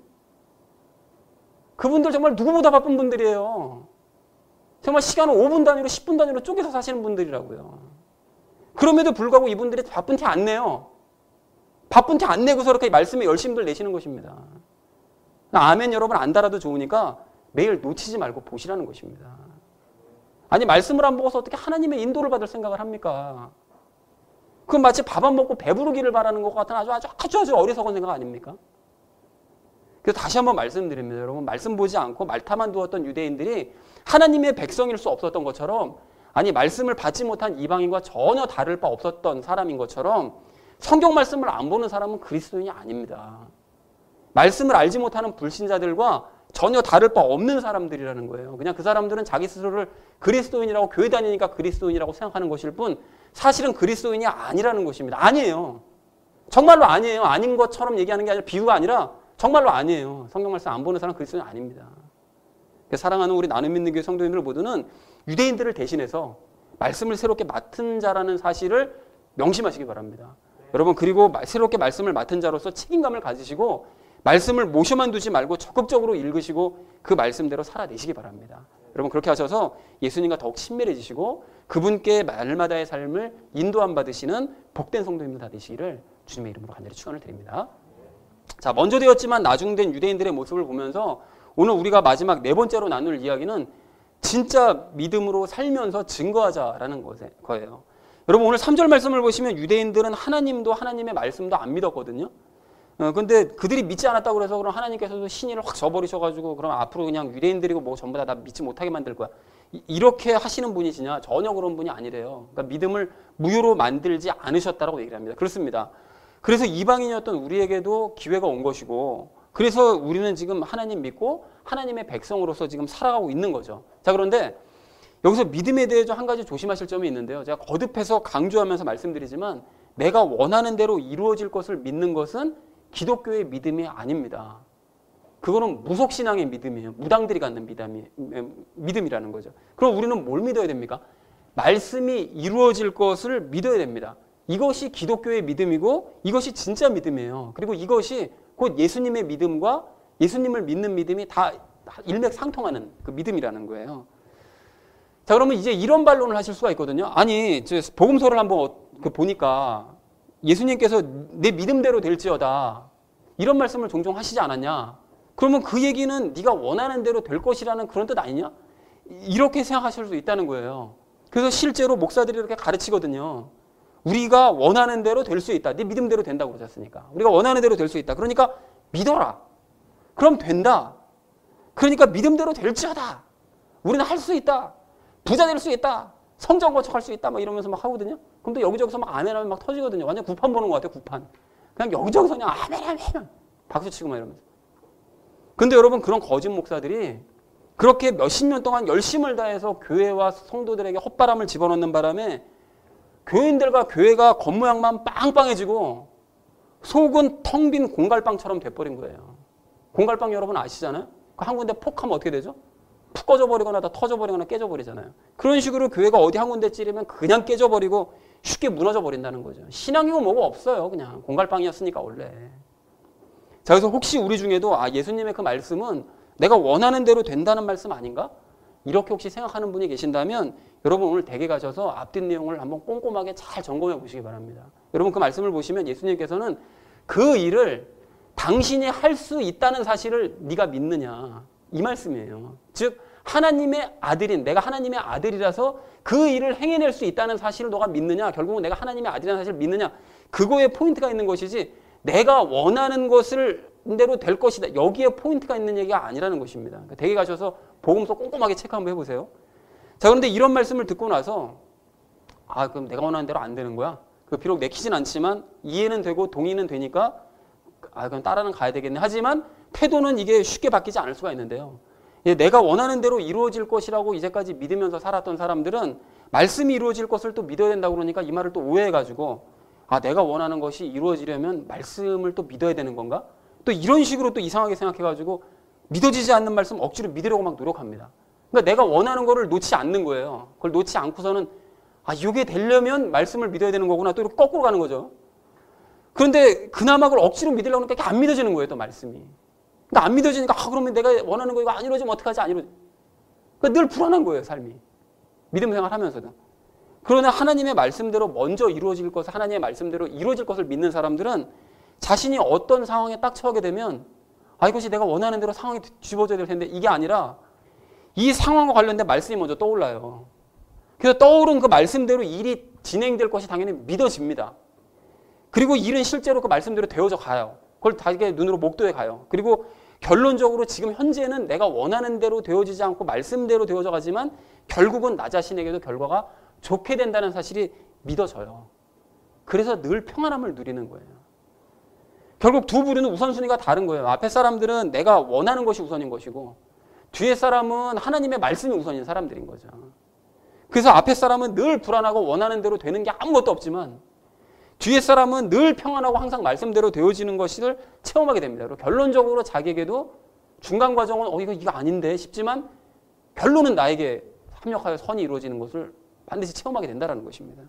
그분들 정말 누구보다 바쁜 분들이에요. 정말 시간을 5분 단위로 10분 단위로 쪼개서 사시는 분들이라고요. 그럼에도 불구하고 이분들이 바쁜 티 안 내요. 바쁜 티 안 내고서 이렇게 말씀에 열심들 내시는 것입니다. 아멘 여러분 안 달아도 좋으니까 매일 놓치지 말고 보시라는 것입니다. 아니, 말씀을 안 보고서 어떻게 하나님의 인도를 받을 생각을 합니까? 그건 마치 밥 안 먹고 배부르기를 바라는 것 같은 아주 어리석은 생각 아닙니까? 그래서 다시 한번 말씀드립니다. 여러분, 말씀 보지 않고 말타만 두었던 유대인들이 하나님의 백성일 수 없었던 것처럼, 아니, 말씀을 받지 못한 이방인과 전혀 다를 바 없었던 사람인 것처럼 성경 말씀을 안 보는 사람은 그리스도인이 아닙니다. 말씀을 알지 못하는 불신자들과 전혀 다를 바 없는 사람들이라는 거예요. 그냥 그 사람들은 자기 스스로를 그리스도인이라고 교회 다니니까 그리스도인이라고 생각하는 것일 뿐 사실은 그리스도인이 아니라는 것입니다. 아니에요. 정말로 아니에요. 아닌 것처럼 얘기하는 게 아니라 비유가 아니라 정말로 아니에요. 성경 말씀 안 보는 사람 그리스도인 아닙니다. 사랑하는 우리 나눔 믿는 교회 성도님들 모두는 유대인들을 대신해서 말씀을 새롭게 맡은 자라는 사실을 명심하시기 바랍니다. 여러분 그리고 새롭게 말씀을 맡은 자로서 책임감을 가지시고 말씀을 모셔만 두지 말고 적극적으로 읽으시고 그 말씀대로 살아내시기 바랍니다. 여러분 그렇게 하셔서 예수님과 더욱 친밀해지시고 그분께 날마다의 삶을 인도함 받으시는 복된 성도님들 다 되시기를 주님의 이름으로 간절히 축원을 드립니다. 자, 먼저 되었지만 나중된 유대인들의 모습을 보면서 오늘 우리가 마지막 네 번째로 나눌 이야기는 진짜 믿음으로 살면서 증거하자라는 거예요. 여러분 오늘 3절 말씀을 보시면 유대인들은 하나님도 하나님의 말씀도 안 믿었거든요. 근데 그들이 믿지 않았다고 그래서 그럼 하나님께서도 신의를 확 저버리셔가지고 그럼 앞으로 그냥 유대인들이고 뭐 전부 다 나 믿지 못하게 만들 거야. 이렇게 하시는 분이시냐? 전혀 그런 분이 아니래요. 그러니까 믿음을 무효로 만들지 않으셨다라고 얘기를 합니다. 그렇습니다. 그래서 이방인이었던 우리에게도 기회가 온 것이고 그래서 우리는 지금 하나님 믿고 하나님의 백성으로서 지금 살아가고 있는 거죠. 자, 그런데 여기서 믿음에 대해서 한 가지 조심하실 점이 있는데요. 제가 거듭해서 강조하면서 말씀드리지만 내가 원하는 대로 이루어질 것을 믿는 것은 기독교의 믿음이 아닙니다. 그거는 무속신앙의 믿음이에요. 무당들이 갖는 믿음이라는 거죠. 그럼 우리는 뭘 믿어야 됩니까? 말씀이 이루어질 것을 믿어야 됩니다. 이것이 기독교의 믿음이고 이것이 진짜 믿음이에요. 그리고 이것이 곧 예수님의 믿음과 예수님을 믿는 믿음이 다 일맥상통하는 그 믿음이라는 거예요. 자, 그러면 이제 이런 반론을 하실 수가 있거든요. 아니, 복음서를 한번 보니까 예수님께서 내 믿음대로 될지어다 이런 말씀을 종종 하시지 않았냐? 그러면 그 얘기는 네가 원하는 대로 될 것이라는 그런 뜻 아니냐? 이렇게 생각하실 수 있다는 거예요. 그래서 실제로 목사들이 이렇게 가르치거든요. 우리가 원하는 대로 될 수 있다. 네 믿음대로 된다고 그러셨으니까. 우리가 원하는 대로 될 수 있다. 그러니까 믿어라. 그럼 된다. 그러니까 믿음대로 될지어다. 우리는 할 수 있다. 부자 될 수 있다. 성전 건축할 수 있다. 막 이러면서 막 하거든요. 그럼 또 여기저기서 막 아멘하면 막 터지거든요. 완전 구판 보는 것 같아요. 구판. 그냥 여기저기서 그냥 아멘 아멘 박수 치고 막 이러면서. 근데 여러분 그런 거짓 목사들이 그렇게 몇십 년 동안 열심을 다해서 교회와 성도들에게 헛바람을 집어넣는 바람에 교인들과 교회가 겉모양만 빵빵해지고 속은 텅 빈 공갈빵처럼 돼버린 거예요. 공갈빵 여러분 아시잖아요? 한 군데 폭하면 어떻게 되죠? 푹 꺼져버리거나 다 터져버리거나 깨져버리잖아요. 그런 식으로 교회가 어디 한 군데 찌르면 그냥 깨져버리고 쉽게 무너져버린다는 거죠. 신앙이고 뭐고 없어요. 그냥 공갈빵이었으니까 원래. 자, 그래서 혹시 우리 중에도 예수님의 그 말씀은 내가 원하는 대로 된다는 말씀 아닌가? 이렇게 혹시 생각하는 분이 계신다면 여러분 오늘 댁에 가셔서 앞뒷 내용을 한번 꼼꼼하게 잘 점검해 보시기 바랍니다. 여러분 그 말씀을 보시면 예수님께서는 그 일을 당신이 할 수 있다는 사실을 네가 믿느냐 이 말씀이에요. 즉 하나님의 아들인 내가 하나님의 아들이라서 그 일을 행해낼 수 있다는 사실을 너가 믿느냐 결국은 내가 하나님의 아들이라는 사실을 믿느냐 그거에 포인트가 있는 것이지 내가 원하는 것을 대로 될 것이다. 여기에 포인트가 있는 얘기가 아니라는 것입니다. 그러니까 댁에 가셔서 복음서 꼼꼼하게 체크 한번 해보세요. 자, 그런데 이런 말씀을 듣고 나서 그럼 내가 원하는 대로 안 되는 거야? 비록 내키진 않지만 이해는 되고 동의는 되니까 그럼 따라는 가야 되겠네. 하지만 태도는 이게 쉽게 바뀌지 않을 수가 있는데요. 내가 원하는 대로 이루어질 것이라고 이제까지 믿으면서 살았던 사람들은 말씀이 이루어질 것을 또 믿어야 된다고 그러니까 이 말을 또 오해해가지고 내가 원하는 것이 이루어지려면 말씀을 또 믿어야 되는 건가? 또 이런 식으로 또 이상하게 생각해가지고 믿어지지 않는 말씀 억지로 믿으려고 막 노력합니다. 그러니까 내가 원하는 거를 놓지 않는 거예요. 그걸 놓지 않고서는 이게 되려면 말씀을 믿어야 되는 거구나. 또 이렇게 거꾸로 가는 거죠. 그런데 그나마 그걸 억지로 믿으려고 하니까 안 믿어지는 거예요. 또 말씀이. 그러니까 안 믿어지니까 그러면 내가 원하는 거 이거 안 이루어지면 어떡하지? 안 이루어지. 그러니까 늘 불안한 거예요. 삶이. 믿음 생활하면서도. 그러나 하나님의 말씀대로 먼저 이루어질 것을 하나님의 말씀대로 이루어질 것을 믿는 사람들은 자신이 어떤 상황에 딱 처하게 되면 이것이 내가 원하는 대로 상황이 뒤집어져야 될 텐데 이게 아니라 이 상황과 관련된 말씀이 먼저 떠올라요. 그래서 떠오른 그 말씀대로 일이 진행될 것이 당연히 믿어집니다. 그리고 일은 실제로 그 말씀대로 되어져 가요. 그걸 자기의 눈으로 목도해 가요. 그리고 결론적으로 지금 현재는 내가 원하는 대로 되어지지 않고 말씀대로 되어져 가지만 결국은 나 자신에게도 결과가 좋게 된다는 사실이 믿어져요. 그래서 늘 평안함을 누리는 거예요. 결국 두 부류는 우선순위가 다른 거예요. 앞에 사람들은 내가 원하는 것이 우선인 것이고 뒤에 사람은 하나님의 말씀이 우선인 사람들인 거죠. 그래서 앞에 사람은 늘 불안하고 원하는 대로 되는 게 아무것도 없지만 뒤에 사람은 늘 평안하고 항상 말씀대로 되어지는 것을 체험하게 됩니다. 그리고 결론적으로 자기에게도 중간 과정은 이거 아닌데 싶지만 결론은 나에게 합력하여 선이 이루어지는 것을 반드시 체험하게 된다는 것입니다.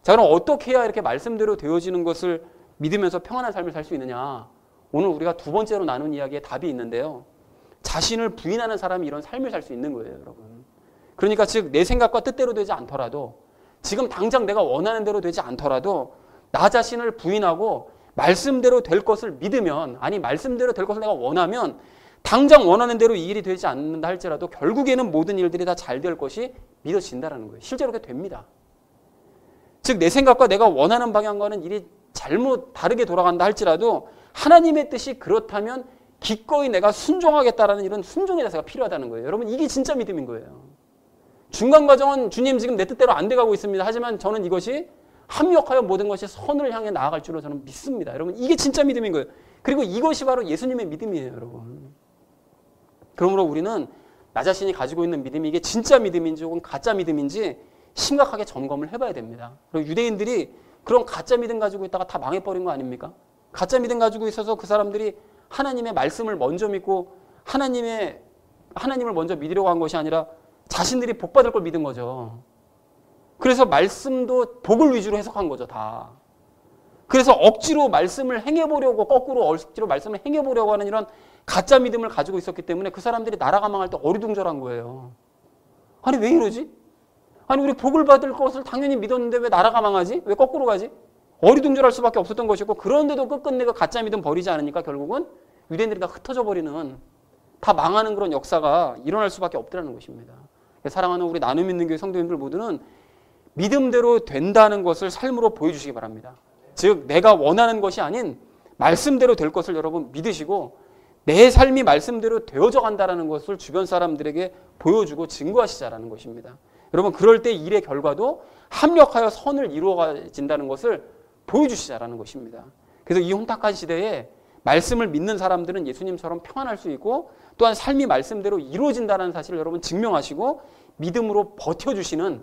자, 그럼 어떻게 해야 이렇게 말씀대로 되어지는 것을 믿으면서 평안한 삶을 살 수 있느냐? 오늘 우리가 두 번째로 나눈 이야기에 답이 있는데요. 자신을 부인하는 사람이 이런 삶을 살 수 있는 거예요, 여러분. 그러니까 즉 내 생각과 뜻대로 되지 않더라도 지금 당장 내가 원하는 대로 되지 않더라도 나 자신을 부인하고 말씀대로 될 것을 믿으면, 아니 말씀대로 될 것을 내가 원하면 당장 원하는 대로 이 일이 되지 않는다 할지라도 결국에는 모든 일들이 다 잘 될 것이 믿어진다는 거예요. 실제로 그렇게 됩니다. 즉 내 생각과 내가 원하는 방향과는 일이 잘못 다르게 돌아간다 할지라도 하나님의 뜻이 그렇다면 기꺼이 내가 순종하겠다라는 이런 순종의 자세가 필요하다는 거예요. 여러분 이게 진짜 믿음인 거예요. 중간 과정은 주님 지금 내 뜻대로 안 돼가고 있습니다. 하지만 저는 이것이 합력하여 모든 것이 선을 향해 나아갈 줄로 저는 믿습니다. 여러분 이게 진짜 믿음인 거예요. 그리고 이것이 바로 예수님의 믿음이에요. 여러분. 그러므로 우리는 나 자신이 가지고 있는 믿음이 이게 진짜 믿음인지 혹은 가짜 믿음인지 심각하게 점검을 해봐야 됩니다. 그리고 유대인들이 그런 가짜 믿음 가지고 있다가 다 망해버린 거 아닙니까? 가짜 믿음 가지고 있어서 그 사람들이 하나님의 말씀을 먼저 믿고 하나님을 먼저 믿으려고 한 것이 아니라 자신들이 복 받을 걸 믿은 거죠. 그래서 말씀도 복을 위주로 해석한 거죠, 다. 그래서 억지로 말씀을 행해보려고, 거꾸로 억지로 말씀을 행해보려고 하는 이런 가짜 믿음을 가지고 있었기 때문에 그 사람들이 나라가 망할 때 어리둥절한 거예요. 아니 왜 이러지? 아니 우리 복을 받을 것을 당연히 믿었는데 왜 나라가 망하지? 왜 거꾸로 가지? 어리둥절할 수밖에 없었던 것이고, 그런데도 끝끝내 그 가짜 믿음 버리지 않으니까 결국은 유대인들이 다 흩어져 버리는, 다 망하는 그런 역사가 일어날 수밖에 없다는 것입니다. 사랑하는 우리 나눔 있는 교회 성도님들 모두는 믿음대로 된다는 것을 삶으로 보여주시기 바랍니다. 즉 내가 원하는 것이 아닌 말씀대로 될 것을 여러분 믿으시고 내 삶이 말씀대로 되어져 간다는 것을 주변 사람들에게 보여주고 증거하시자라는 것입니다. 여러분 그럴 때 일의 결과도 합력하여 선을 이루어진다는 것을 보여주시자라는 것입니다. 그래서 이 혼탁한 시대에 말씀을 믿는 사람들은 예수님처럼 평안할 수 있고 또한 삶이 말씀대로 이루어진다는 사실을 여러분 증명하시고 믿음으로 버텨주시는,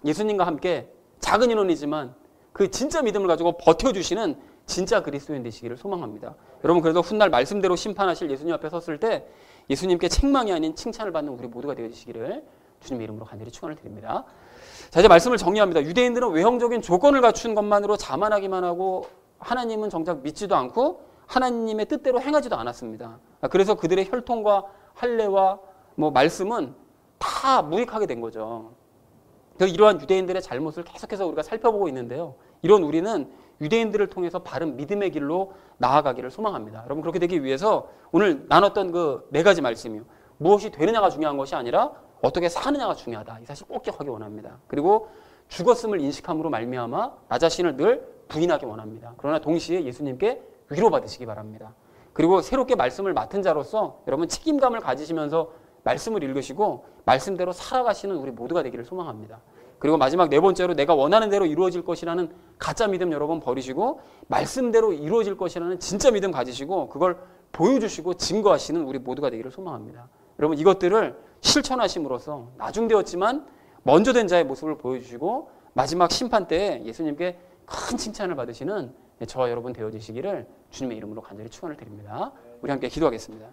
예수님과 함께 작은 인원이지만 그 진짜 믿음을 가지고 버텨주시는 진짜 그리스도인 되시기를 소망합니다. 여러분 그래도 훗날 말씀대로 심판하실 예수님 앞에 섰을 때 예수님께 책망이 아닌 칭찬을 받는 우리 모두가 되어주시기를 주님의 이름으로 간절히 축원을 드립니다. 자, 이제 말씀을 정리합니다. 유대인들은 외형적인 조건을 갖춘 것만으로 자만하기만 하고 하나님은 정작 믿지도 않고 하나님의 뜻대로 행하지도 않았습니다. 그래서 그들의 혈통과 할례와 말씀은 다 무익하게 된 거죠. 그래서 이러한 유대인들의 잘못을 계속해서 우리가 살펴보고 있는데요. 이런 우리는 유대인들을 통해서 바른 믿음의 길로 나아가기를 소망합니다. 여러분 그렇게 되기 위해서 오늘 나눴던 그 4가지 말씀이요. 무엇이 되느냐가 중요한 것이 아니라 어떻게 사느냐가 중요하다. 이 사실 꼭 기억하기 원합니다. 그리고 죽었음을 인식함으로 말미암아 나 자신을 늘 부인하기 원합니다. 그러나 동시에 예수님께 위로받으시기 바랍니다. 그리고 새롭게 말씀을 맡은 자로서 여러분 책임감을 가지시면서 말씀을 읽으시고 말씀대로 살아가시는 우리 모두가 되기를 소망합니다. 그리고 마지막 4번째로 내가 원하는 대로 이루어질 것이라는 가짜 믿음 여러분 버리시고 말씀대로 이루어질 것이라는 진짜 믿음 가지시고 그걸 보여주시고 증거하시는 우리 모두가 되기를 소망합니다. 여러분 이것들을 실천하심으로써 나중되었지만 먼저 된 자의 모습을 보여주시고 마지막 심판 때에 예수님께 큰 칭찬을 받으시는 저와 여러분 되어지시기를 주님의 이름으로 간절히 축원을 드립니다. 우리 함께 기도하겠습니다.